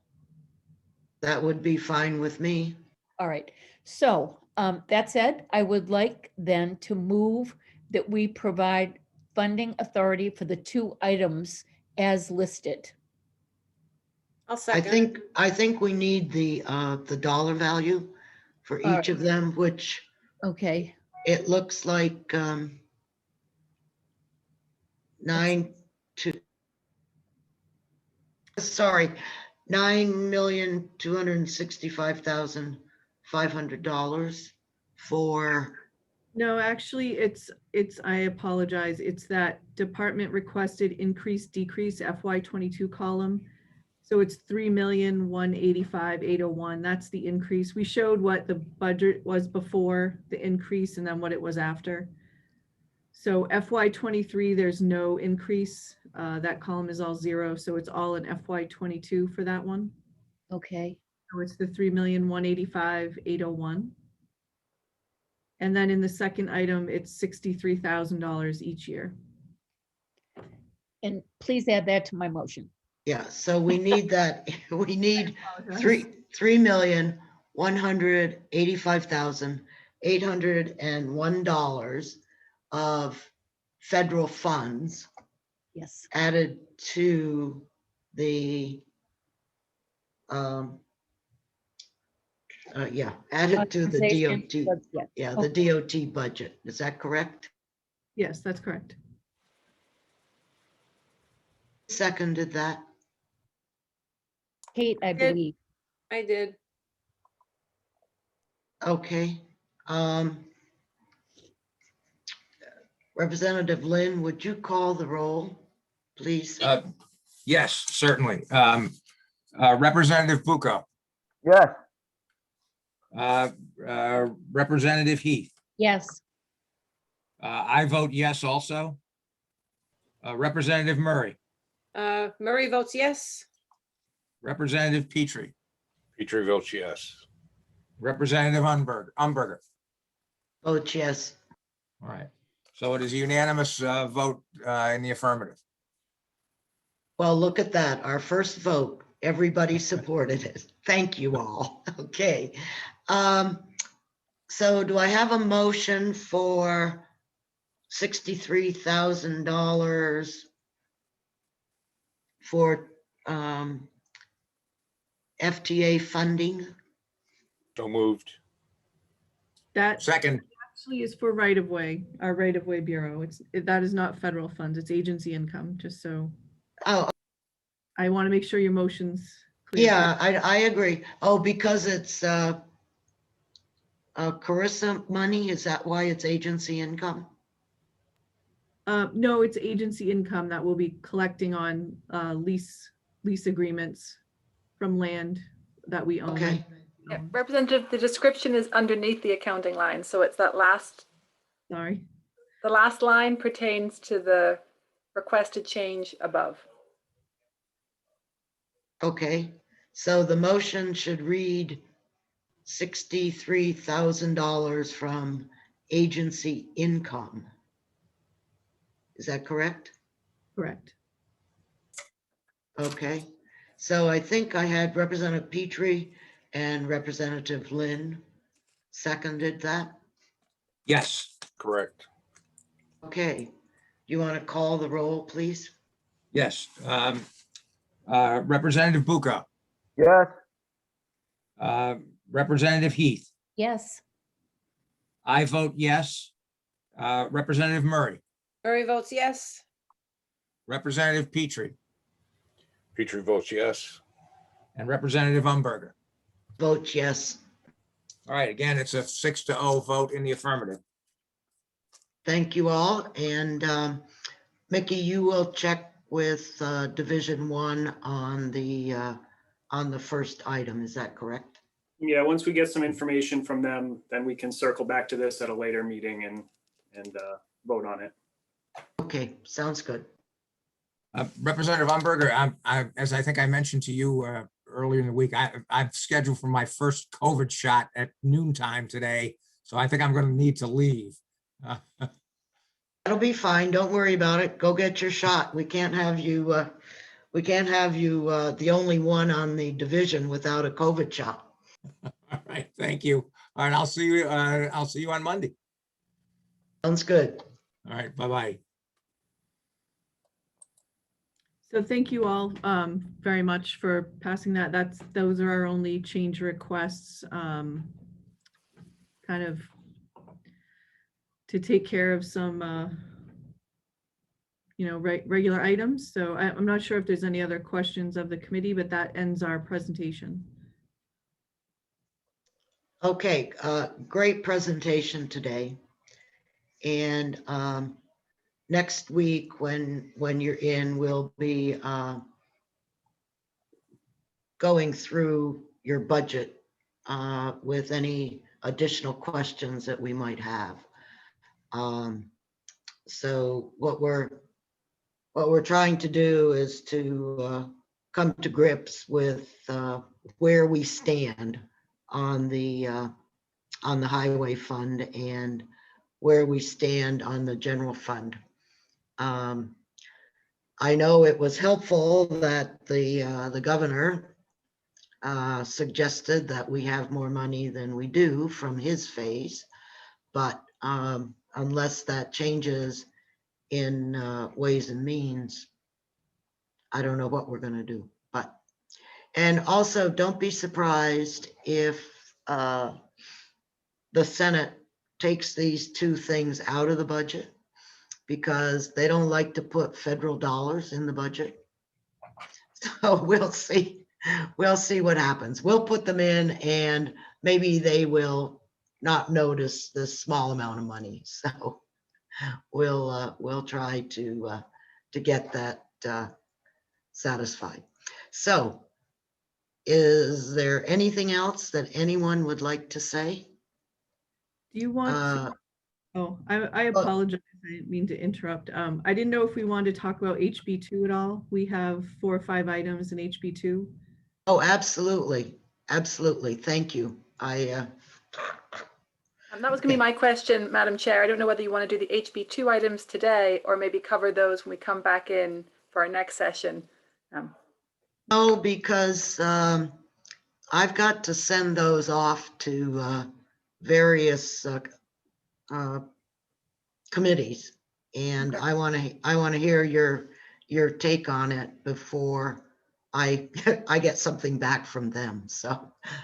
That would be fine with me. All right. So that said, I would like then to move that we provide funding authority for the 2 items as listed. I'll second. I think we need the dollar value for All each of them, which Okay. it looks like 9,265,500 for. No, actually, it's, I apologize. It's that department requested increase, decrease FY22 column. So it's 3,185,801. That's the increase. We showed what the budget was before the increase and then what it was after. So FY23, there's no increase. That column is all 0. So it's all in FY22 for that one. Okay. So it's the 3,185,801. And then in the second item, it's $63,000 each year. And please add that to my motion. Yeah, so we need that. We need $3,185,801 of federal funds Yes. added to the added to the Authorization, DOT. but yeah. Yeah, the DOT budget. Is that correct? Yes, that's correct. Seconded that. Kate, I Did- believe. I did. Okay. Representative Lynn, would you call the roll, please? Yes, certainly. Representative Bucco, Yes. Representative Heath, Yes. I vote yes also. Representative Murray, Murray votes yes. Representative Petrie, Petrie votes yes. Representative Umberger. Vote yes. All right. So it is a unanimous vote in the affirmative. Well, look at that. Our first vote, everybody supported it. Thank you all. Okay. So do I have a motion for $63,000 for FTA funding? So moved. That Second, actually is for right-of-way, our right-of-way bureau. That is not federal funds, it's agency income, just so Oh, I want to make sure your motion's clear. yeah, I agree. Oh, because it's Carissa money, is that why it's agency income? No, it's agency income that we'll be collecting on lease agreements from land that we own. Okay. Yeah, Representative, the description is underneath the accounting line, so it's that Sorry. the last line pertains to the requested change above. Okay, so the motion should read $63,000 from agency income. Is that correct? Correct. Okay, so I think I had Representative Petrie and Representative Lynn seconded that. yes, Correct. Okay, you want to call the roll, please? yes. Representative Bucco, Yes, Representative Heath, Yes. I vote yes. Representative Murray, Murray votes yes. Representative Petrie, Petrie votes yes. and Representative Umberger. Vote yes. All right, again, it's a 6-0 vote in the affirmative. Thank you all. And Mickey, you will check with Division 1 on the first item. Is that correct? Yeah, once we get some information from them, then we can circle back to this at a later meeting and vote on it. Okay, sounds good. Representative Umberger, as I think I mentioned to you earlier in the week, I'm scheduled for my first COVID shot at noontime today, so I think I'm going to need to leave. That'll be fine. Don't worry about it. Go get your shot. We can't have you the only one on the division without a COVID shot. All right, thank you. All right, I'll see you on Monday. Sounds good. All right, bye-bye. So thank you all very much for passing that. Those are our only change requests, kind of to take care of some, regular items. So I'm not sure if there's any other questions of the committee, but that ends our presentation. Okay, great presentation today. And next week, when you're in, we'll be going through your budget with any additional questions that we might have. So what we're trying to do is to come to grips with where we stand on the highway fund and where we stand on the general fund. I know it was helpful that the governor suggested that we have more money than we do from his phase, but unless that changes in ways and means, I don't know what we're going to do. And also, don't be surprised if the Senate takes these two things out of the budget, because they don't like to put federal dollars in the budget. So we'll see what happens. We'll put them in and maybe they will not notice this small amount of money. So we'll try to get that satisfied. So is there anything else that anyone would like to say? Do you want to Oh, I apologize. I didn't mean to interrupt. I didn't know if we wanted to talk about HB2 at all. We have 4 or 5 items in HB2. Oh, absolutely. Absolutely. Thank you. That was going to be my question, Madam Chair. I don't know whether you want to do the HB2 items today or maybe cover those when we come back in for our next session. No, because I've got to send those off to various committees, and Okay. I want to hear your take on it before I I get something back from them. So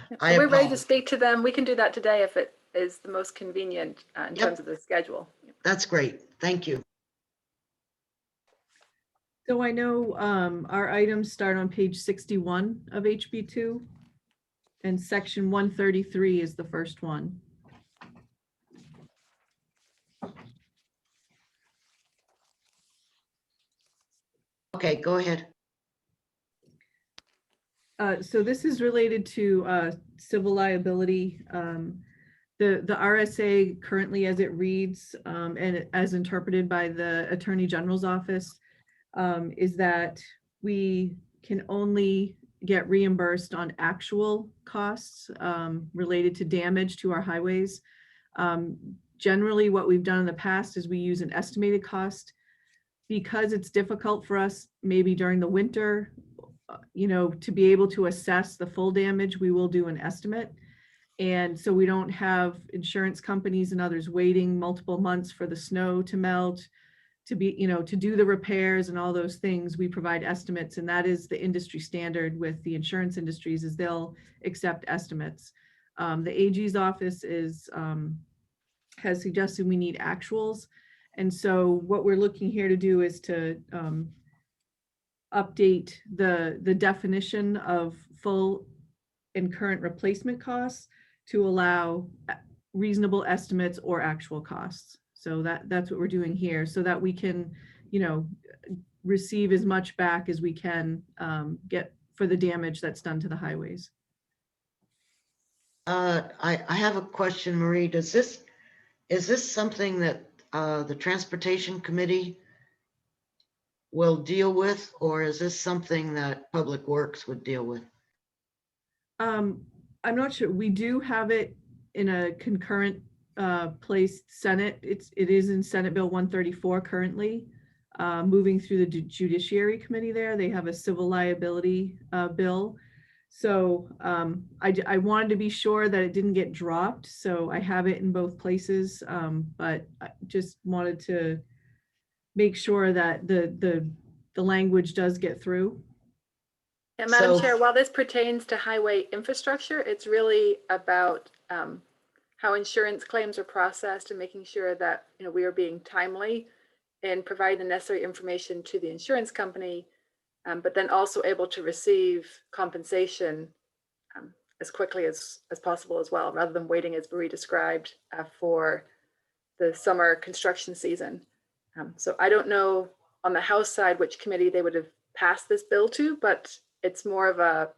So I we're ready to apologize. speak to them. We can do that today if it is the most convenient in Yep. terms of the schedule. That's great. Thank you. So I know our items start on page 61 of HB2, and section 133 is the first one. Okay, go ahead. So this is related to civil liability. The RSA currently, as it reads and as interpreted by the Attorney General's office, is that we can only get reimbursed on actual costs related to damage to our highways. Generally, what we've done in the past is we use an estimated cost because it's difficult for us maybe during the winter, to be able to assess the full damage. We will do an estimate. And so we don't have insurance companies and others waiting multiple months for the snow to melt, to do the repairs and all those things. We provide estimates, and that is the industry standard with the insurance industries, is they'll accept estimates. The AG's office has suggested we need actuals. And so what we're looking here to do is to update the definition of full and current replacement costs to allow reasonable estimates or actual costs. So that's what we're doing here, so that we can, receive as much back as we can get for the damage that's done to the highways. I have a question, Marie. Is this something that the Transportation Committee will deal with, or is this something that Public Works would deal with? I'm not sure. We do have it in a concurrent placed Senate. It is in Senate Bill 134 currently, moving through the Judiciary Committee there. They have a civil liability bill. So I wanted to be sure that it didn't get dropped. So I have it in both places, but I just wanted to make sure that the language does get through. And Madam So- Chair, while this pertains to highway infrastructure, it's really about how insurance claims are processed and making sure that we are being timely in providing the necessary information to the insurance company, but then also able to receive compensation as quickly as possible as well, rather than waiting, as Marie described, for the summer construction season. So I don't know on the House side which committee they would have passed this bill to, but it's more of a,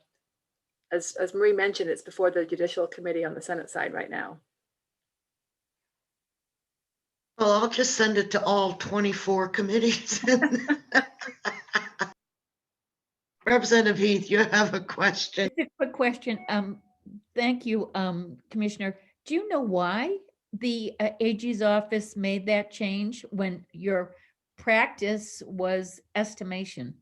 as Marie mentioned, it's before the Judicial Committee on the Senate side right now. Well, I'll just send it to all 24 committees. Representative Heath, you have a question? Just a quick question. Thank you, Commissioner. Do you know why the AG's office made that change when your practice was estimation?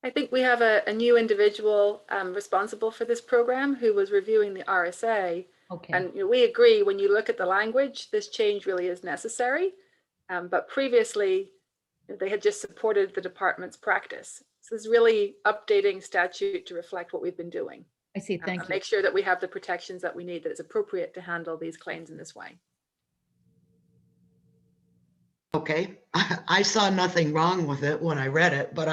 I think we have a new individual responsible for this program who was reviewing the RSA. Okay. And we agree, when you look at the language, this change really is necessary. But previously, they had just supported the department's practice. So this is really updating statute to reflect what we've been doing. I see. Thank you. Make sure that we have the protections that we need, that it's appropriate to handle these claims in this way. Okay, I saw nothing wrong with it when I read it, but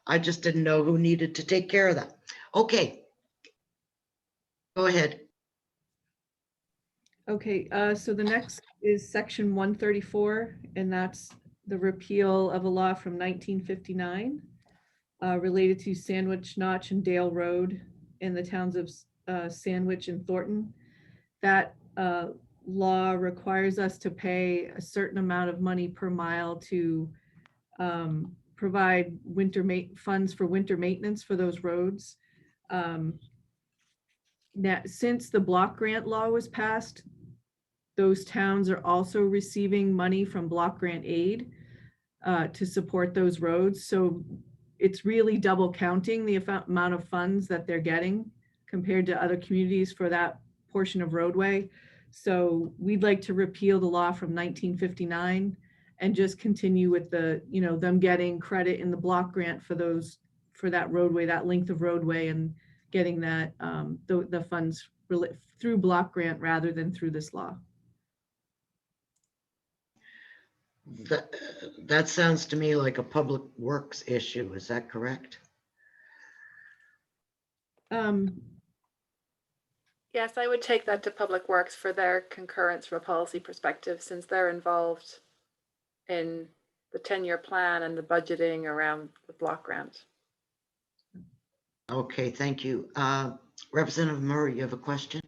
I just didn't know who needed to take care of that. Okay. Go ahead. Okay, so the next is section 134, and that's the repeal of a law from 1959 related to Sandwich Notch and Dale Road in the towns of Sandwich and Thornton. That law requires us to pay a certain amount of money per mile to provide funds for winter maintenance for those roads. Now, since the block grant law was passed, those towns are also receiving money from block grant aid to support those roads. So it's really double counting the amount of funds that they're getting compared to other communities for that portion of roadway. So we'd like to repeal the law from 1959 and just continue with the, them getting credit in the block grant for that roadway, that length of roadway, and getting that, the funds through block grant rather than through this law. That sounds to me like a public works issue. Is that correct? Yes, I would take that to Public Works for their concurrence from a policy perspective, since they're involved in the 10-year plan and the budgeting around the block grant. Okay, thank you. Representative Murray, you have a question?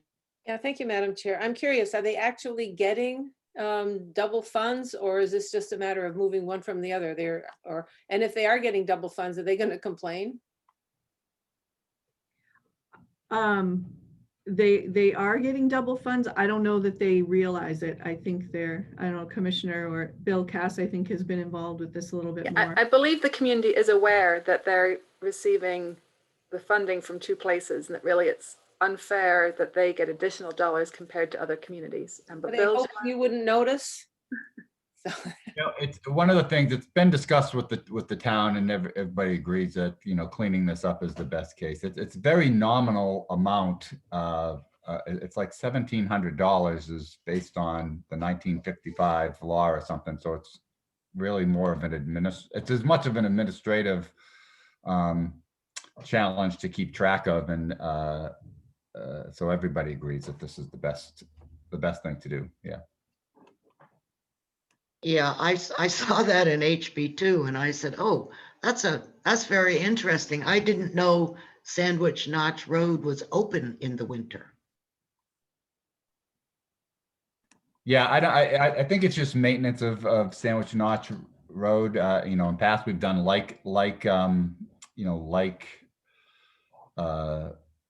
Yeah, thank you, Madam Chair. I'm curious, are they actually getting double funds, or is this just a matter of moving one from the other? And if they are getting double funds, are they going to complain? They are getting double funds. I don't know that they realize it. I think I don't know, Commissioner or Bill Cass, I think, has been involved with this a little bit more. I believe the community is aware that they're receiving the funding from two places, and that really it's unfair that they get additional dollars compared to other communities. But I hope you wouldn't notice. It's one of the things that's been discussed with the town, and everybody agrees that, cleaning this up is the best case. It's a very nominal amount. It's like $1,700 is based on the 1955 law or something. So it's really more of it's as much of an administrative challenge to keep track of, and so everybody agrees that this is the best thing to do. Yeah. Yeah, I saw that in HB2 and I said, oh, that's very interesting. I didn't know Sandwich Notch Road was open in the winter. Yeah, I think it's just maintenance of Sandwich Notch Road. In the past we've done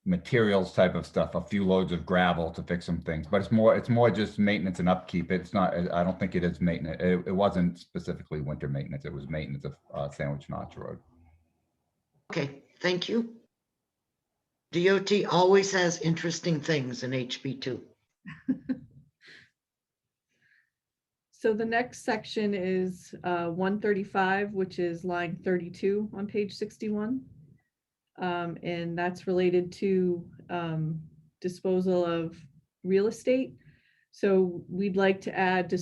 materials type of stuff, a few loads of gravel to fix some things, but it's more just maintenance and upkeep. It's not, I don't think it is maintenance. It wasn't specifically winter maintenance. It was maintenance of Sandwich Notch Road. Okay, thank you. DOT always has interesting things in HB2. So the next section is 135, which is line 32 on page 61. And that's related to disposal of real estate. So we'd like to add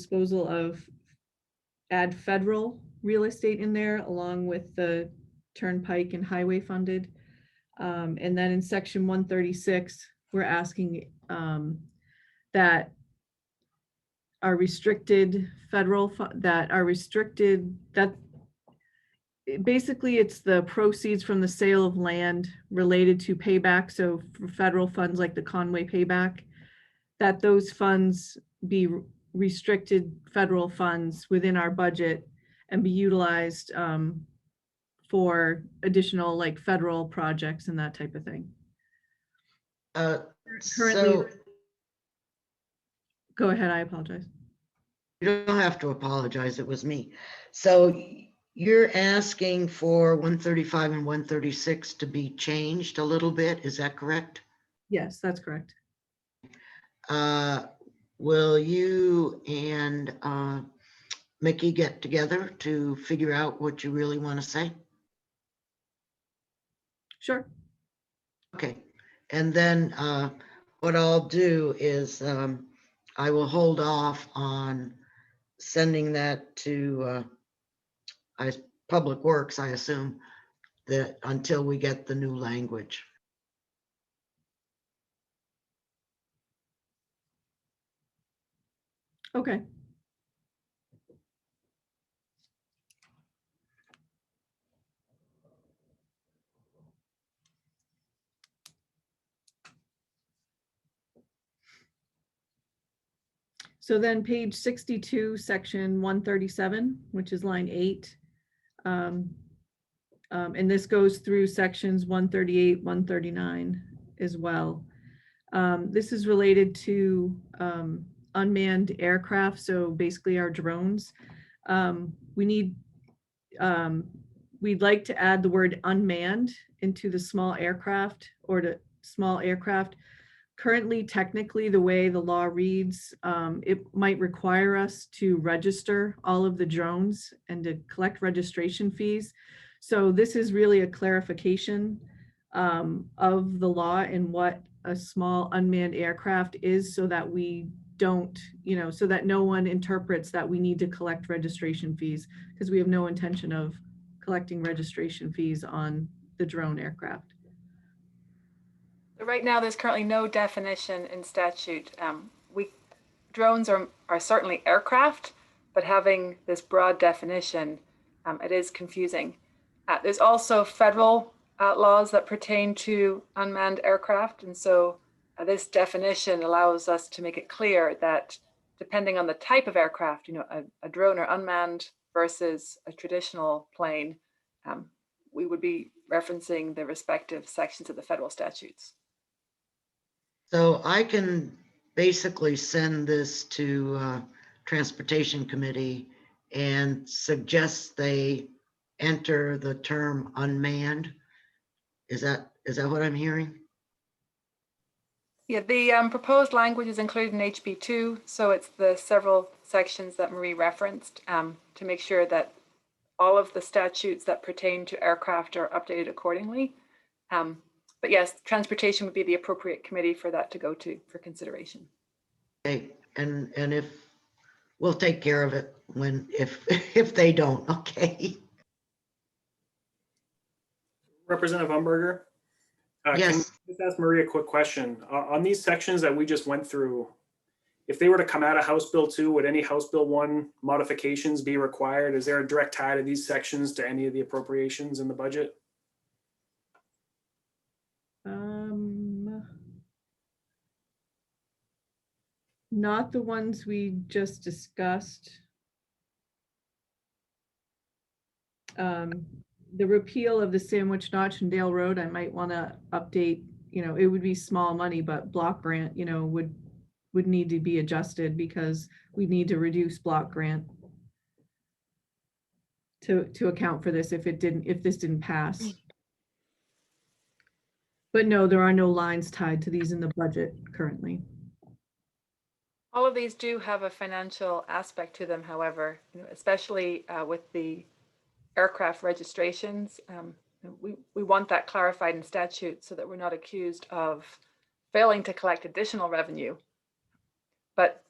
add federal real estate in there, along with the Turnpike and highway funded. And then in section 136, we're asking that are restricted basically it's the proceeds from the sale of land related to payback. So for federal funds like the Conway payback, that those funds be restricted federal funds within our budget and be utilized for additional like federal projects and that type of thing. Currently, go ahead, I apologize. You don't have to apologize, it was me. So you're asking for 135 and 136 to be changed a little bit, is that correct? Yes, that's correct. Will you and Mickey get together to figure out what you really want to say? Sure. Okay, and then what I'll do is I will hold off on sending that to Public Works, I assume, that until we get the new language. Okay. So then page 62, section 137, which is line 8. And this goes through sections 138, 139 as well. This is related to unmanned aircraft, so basically our drones. We'd like to add the word unmanned into the small aircraft or to small aircraft. Currently, technically, the way the law reads, it might require us to register all of the drones and to collect registration fees. So this is really a clarification of the law and what a small unmanned aircraft is, so that we don't, so that no one interprets that we need to collect registration fees, because we have no intention of collecting registration fees on the drone aircraft. Right now, there's currently no definition in statute. Drones are certainly aircraft, but having this broad definition, it is confusing. There's also federal laws that pertain to unmanned aircraft. And so this definition allows us to make it clear that depending on the type of aircraft, a drone or unmanned versus a traditional plane, we would be referencing the respective sections of the federal statutes. So I can basically send this to Transportation Committee and suggest they enter the term unmanned. Is that what I'm hearing? Yeah, the proposed language is included in HB2, so it's the several sections that Marie referenced to make sure that all of the statutes that pertain to aircraft are updated accordingly. But yes, transportation would be the appropriate committee for that to go to for consideration. Okay, and if we'll take care of it if they don't, okay. Representative Umberger? Can Yes. I just ask Marie a quick question? On these sections that we just went through, if they were to come out of House Bill 2, would any House Bill 1 modifications be required? Is there a direct tie to these sections to any of the appropriations in the budget? Not the ones we just discussed. The repeal of the Sandwich Notch and Dale Road, I might want to update, it would be small money, but block grant, would need to be adjusted because we need to reduce block grant to account for this if this didn't pass. But no, there are no lines tied to these in the budget currently. All of these do have a financial aspect to them, however, especially with the aircraft registrations. We want that clarified in statute so that we're not accused of failing to collect additional revenue. But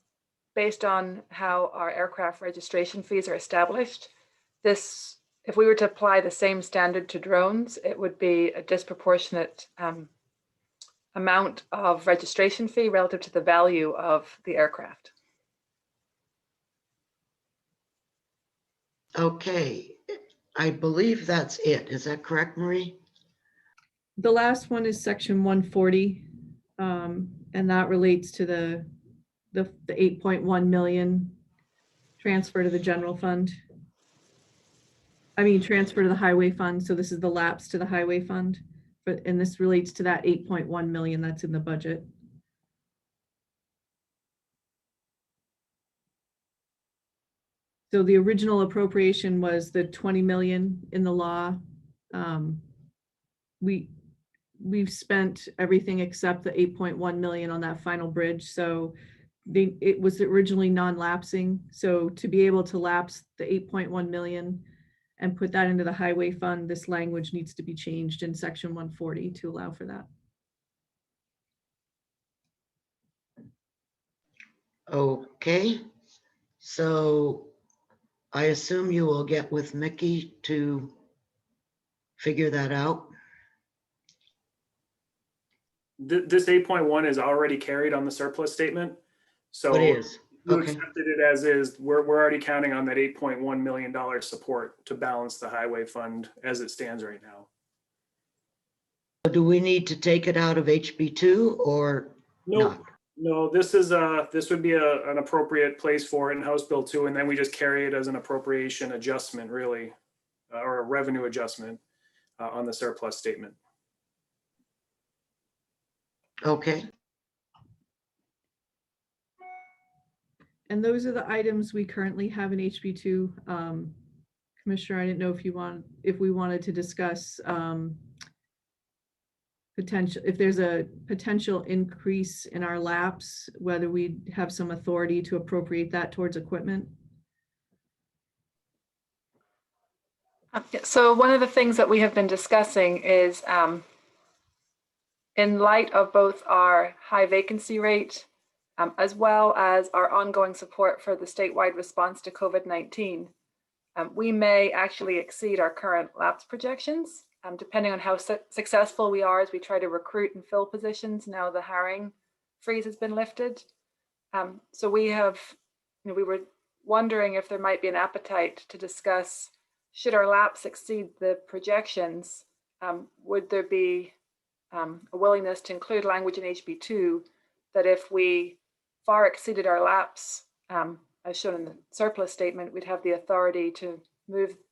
based on how our aircraft registration fees are established, if we were to apply the same standard to drones, it would be a disproportionate amount of registration fee relative to the value of the aircraft. Okay, I believe that's it. Is that correct, Marie? The last one is section 140, and that relates to the 8.1 million transfer to the general fund. Transfer to the highway fund. So this is the lapse to the highway fund, and this relates to that 8.1 million that's in the budget. So the original appropriation was the 20 million in the law. We've spent everything except the 8.1 million on that final bridge. So it was originally non-lapsing. So to be able to lapse the 8.1 million and put that into the highway fund, this language needs to be changed in section 140 to allow for that. Okay, so I assume you will get with Mickey to figure that out. This 8.1 is already carried on the surplus statement. So It is. you Okay. accepted it as is. We're already counting on that $8.1 million support to balance the highway fund as it stands right now. Do we need to take it out of HB2 or Nope. not? No, this would be an appropriate place for it in House Bill 2, and then we just carry it as an appropriation adjustment, really, or a revenue adjustment on the surplus statement. Okay, And those are the items we currently have in HB2. Commissioner, I didn't know if we wanted to discuss potential, if there's a potential increase in our laps, whether we have some authority to appropriate that towards equipment. Yeah, so one of the things that we have been discussing is in light of both our high vacancy rate as well as our ongoing support for the statewide response to COVID-19, we may actually exceed our current lapse projections, depending on how successful we are as we try to recruit and fill positions now the hiring freeze has been lifted. So we were wondering if there might be an appetite to discuss, should our lapse exceed the projections, would there be a willingness to include language in HB2 that if we far exceeded our lapse, as shown in the surplus statement, we'd have the authority to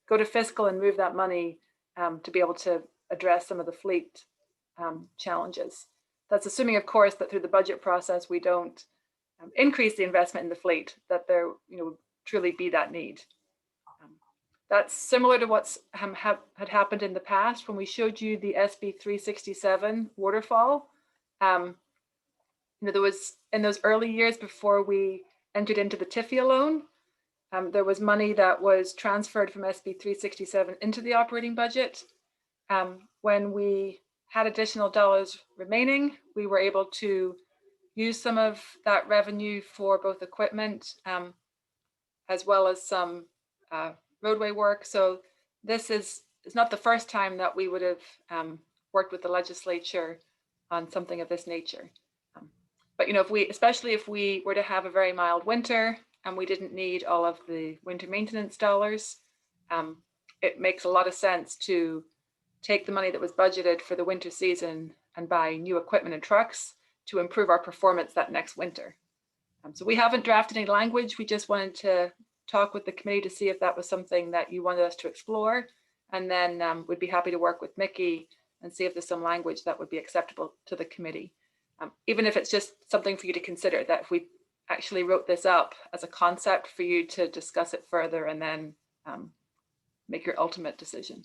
go to fiscal and move that money to be able to address some of the fleet challenges. That's assuming, of course, that through the budget process, we don't increase the investment in the fleet, that there truly be that need. That's similar to what's had happened in the past when we showed you the SB 367 waterfall. There was, in those early years before we entered into the TIFIA loan, there was money that was transferred from SB 367 into the operating budget. When we had additional dollars remaining, we were able to use some of that revenue for both equipment as well as some roadway work. So this is not the first time that we would have worked with the legislature on something of this nature. But especially if we were to have a very mild winter and we didn't need all of the winter maintenance dollars, it makes a lot of sense to take the money that was budgeted for the winter season and buy new equipment and trucks to improve our performance that next winter. So we haven't drafted any language. We just wanted to talk with the committee to see if that was something that you wanted us to explore. And then we'd be happy to work with Mickey and see if there's some language that would be acceptable to the committee. Even if it's just something for you to consider, that if we actually wrote this up as a concept for you to discuss it further and then make your ultimate decision.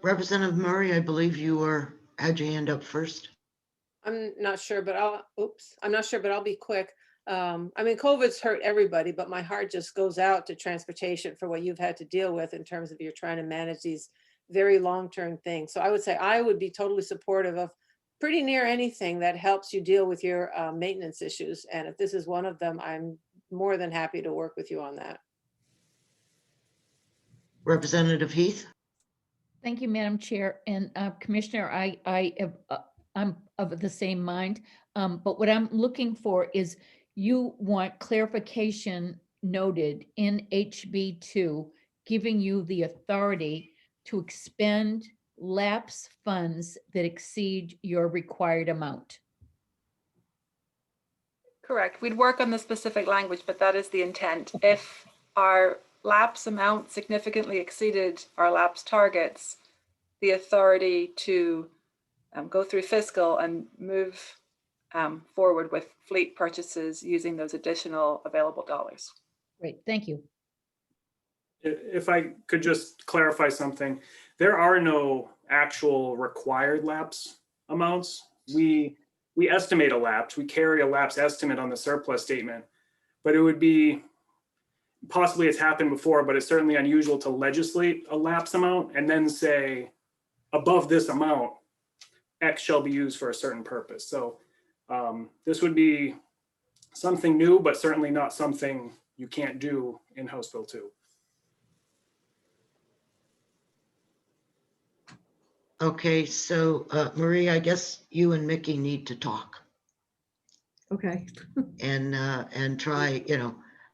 Representative Murray, I believe you had your hand up first. I'm not sure, but I'll be quick. I mean, COVID's hurt everybody, but my heart just goes out to transportation for what you've had to deal with in terms of you're trying to manage these very long-term things. So I would say I would be totally supportive of pretty near anything that helps you deal with your maintenance issues. And if this is one of them, I'm more than happy to work with you on that. Representative Heath? Thank you, Madam Chair. And Commissioner, I'm of the same mind. But what I'm looking for is you want clarification noted in HB2, giving you the authority to expend lapse funds that exceed your required amount. Correct. We'd work on the specific language, but that is the intent. If our lapse amount significantly exceeded our lapse targets, the authority to go through fiscal and move forward with fleet purchases using those additional available dollars. Great, thank you. If I could just clarify something, there are no actual required lapse amounts. We estimate a lapse, we carry a lapse estimate on the surplus statement, but it would be, possibly it's happened before, but it's certainly unusual to legislate a lapse amount and then say, above this amount, X shall be used for a certain purpose. So this would be something new, but certainly not something you can't do in House Bill 2. Okay, so Marie, I guess you and Mickey need to talk Okay. and try,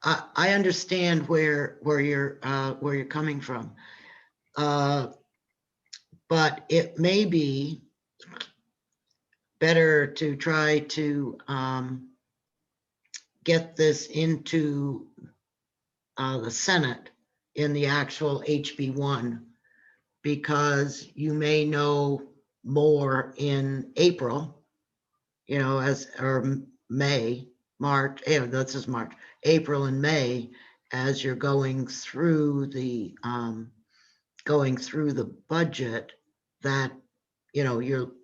I understand where you're coming from. But it may be better to try to get this into the Senate in the actual HB1, because you may know more in April, you know, or May, March, this is March, April and May, as you're going through the budget, that, you know, you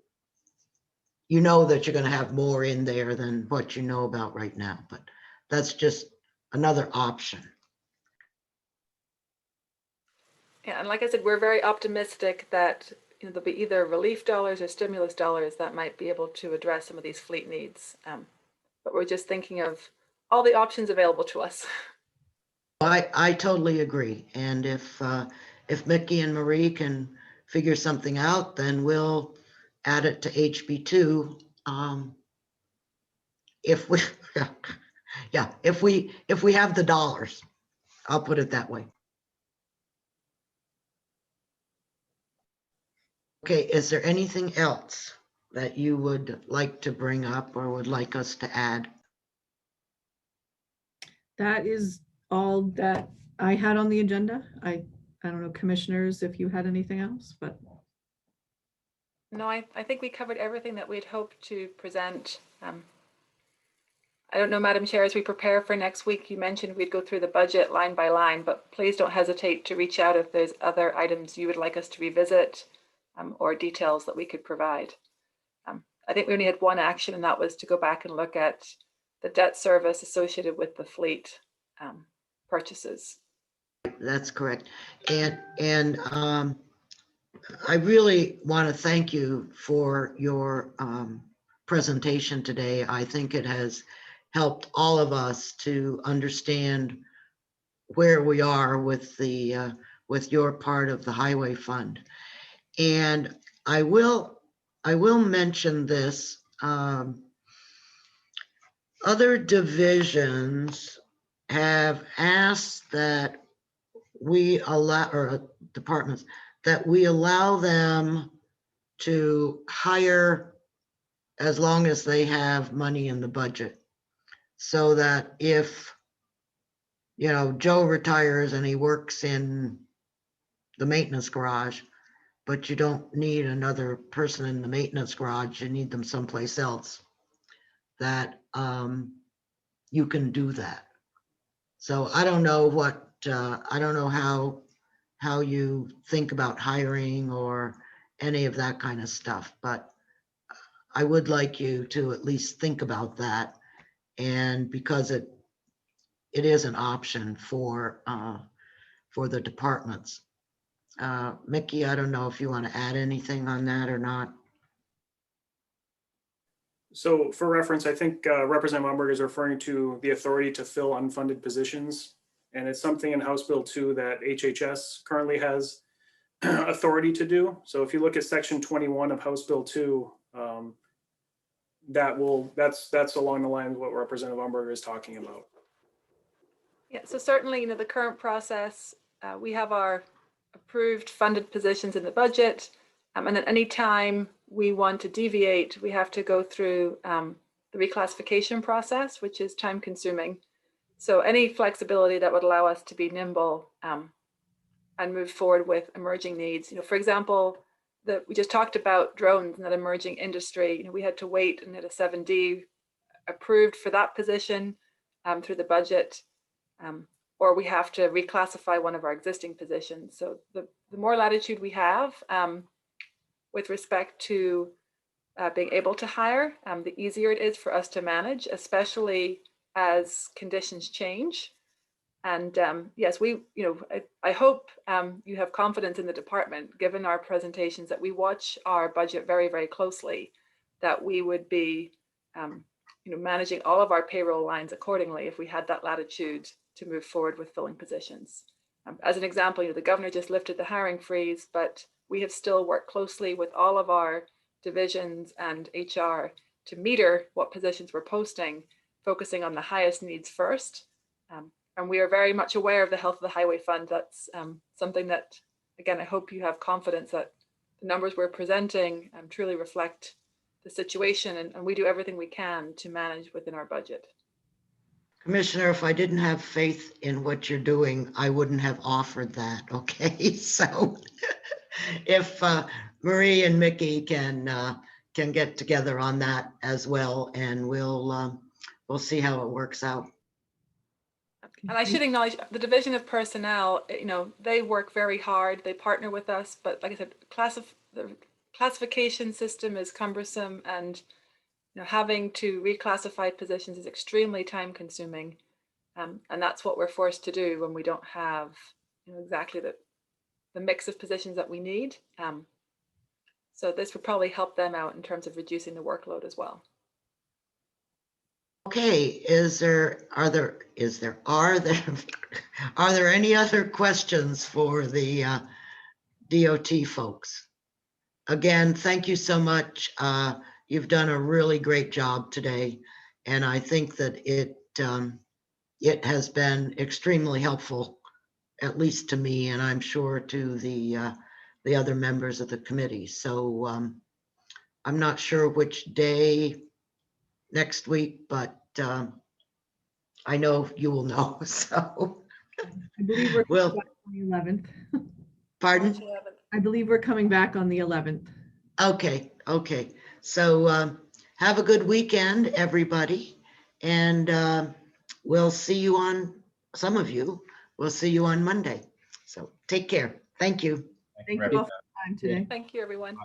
know that you're going to have more in there than what you know about right now, but that's just another option. Yeah, and like I said, we're very optimistic that there'll be either relief dollars or stimulus dollars that might be able to address some of these fleet needs. But we're just thinking of all the options available to us. I totally agree. And if Mickey and Marie can figure something out, then we'll add it to HB2. If we, yeah, if we have the dollars, I'll put it that way. Okay, is there anything else that you would like to bring up or would like us to add? That is all that I had on the agenda. I don't know, commissioners, if you had anything else, but. No, I think we covered everything that we'd hoped to present. I don't know, Madam Chair, as we prepare for next week, you mentioned we'd go through the budget line by line, but please don't hesitate to reach out if there's other items you would like us to revisit or details that we could provide. I think we only had one action, and that was to go back and look at the debt service associated with the fleet purchases. That's correct. And I really want to thank you for your presentation today. I think it has helped all of us to understand where we are with with your part of the highway fund. And I will mention this. Other divisions have asked that we allow, or departments, that we allow them to hire as long as they have money in the budget. So that if, you know, Joe retires and he works in the maintenance garage, but you don't need another person in the maintenance garage, you need them someplace else, that you can do that. So I don't know what, I don't know how you think about hiring or any of that kind of stuff, but I would like you to at least think about that. And because it is an option for the departments. Mickey, I don't know if you want to add anything on that or not. So for reference, I think Representative Umberg is referring to the authority to fill unfunded positions. And it's something in House Bill 2 that HHS currently has authority to do. So if you look at section 21 of House Bill 2, that's along the lines of what Representative Umberg is talking about. Yeah, so certainly, the current process, we have our approved funded positions in the budget. And at any time we want to deviate, we have to go through the reclassification process, which is time consuming. So any flexibility that would allow us to be nimble and move forward with emerging needs. For example, we just talked about drones and that emerging industry. We had to wait and get a 7D approved for that position through the budget. Or we have to reclassify one of our existing positions. So the more latitude we have with respect to being able to hire, the easier it is for us to manage, especially as conditions change. And yes, I hope you have confidence in the department, given our presentations, that we watch our budget very, very closely, that we would be managing all of our payroll lines accordingly if we had that latitude to move forward with filling positions. As an example, the governor just lifted the hiring freeze, but we have still worked closely with all of our divisions and HR to meter what positions we're posting, focusing on the highest needs first. And we are very much aware of the health of the highway fund. That's something that, again, I hope you have confidence that the numbers we're presenting truly reflect the situation, and we do everything we can to manage within our budget. Commissioner, if I didn't have faith in what you're doing, I wouldn't have offered that, okay? So if Marie and Mickey can get together on that as well, and we'll see how it works out. And I should acknowledge the Division of Personnel, they work very hard. They partner with us, but like I said, the classification system is cumbersome, and having to reclassify positions is extremely time consuming. And that's what we're forced to do when we don't have exactly the mix of positions that we need. So this would probably help them out in terms of reducing the workload as well. Okay, are there any other questions for the DOT folks? Again, thank you so much. You've done a really great job today, and I think that it has been extremely helpful, at least to me, and I'm sure to the other members of the committee. So I'm not sure which day next week, but I know you will know. So I believe we're well, coming back on the 11th. pardon? March 11th. I believe we're coming back on the 11th. Okay. So have a good weekend, everybody, and we'll see you on, some of you, we'll see you on Monday. So take care. Thank you. Thank very you all much. for your time today. Thank you, everyone.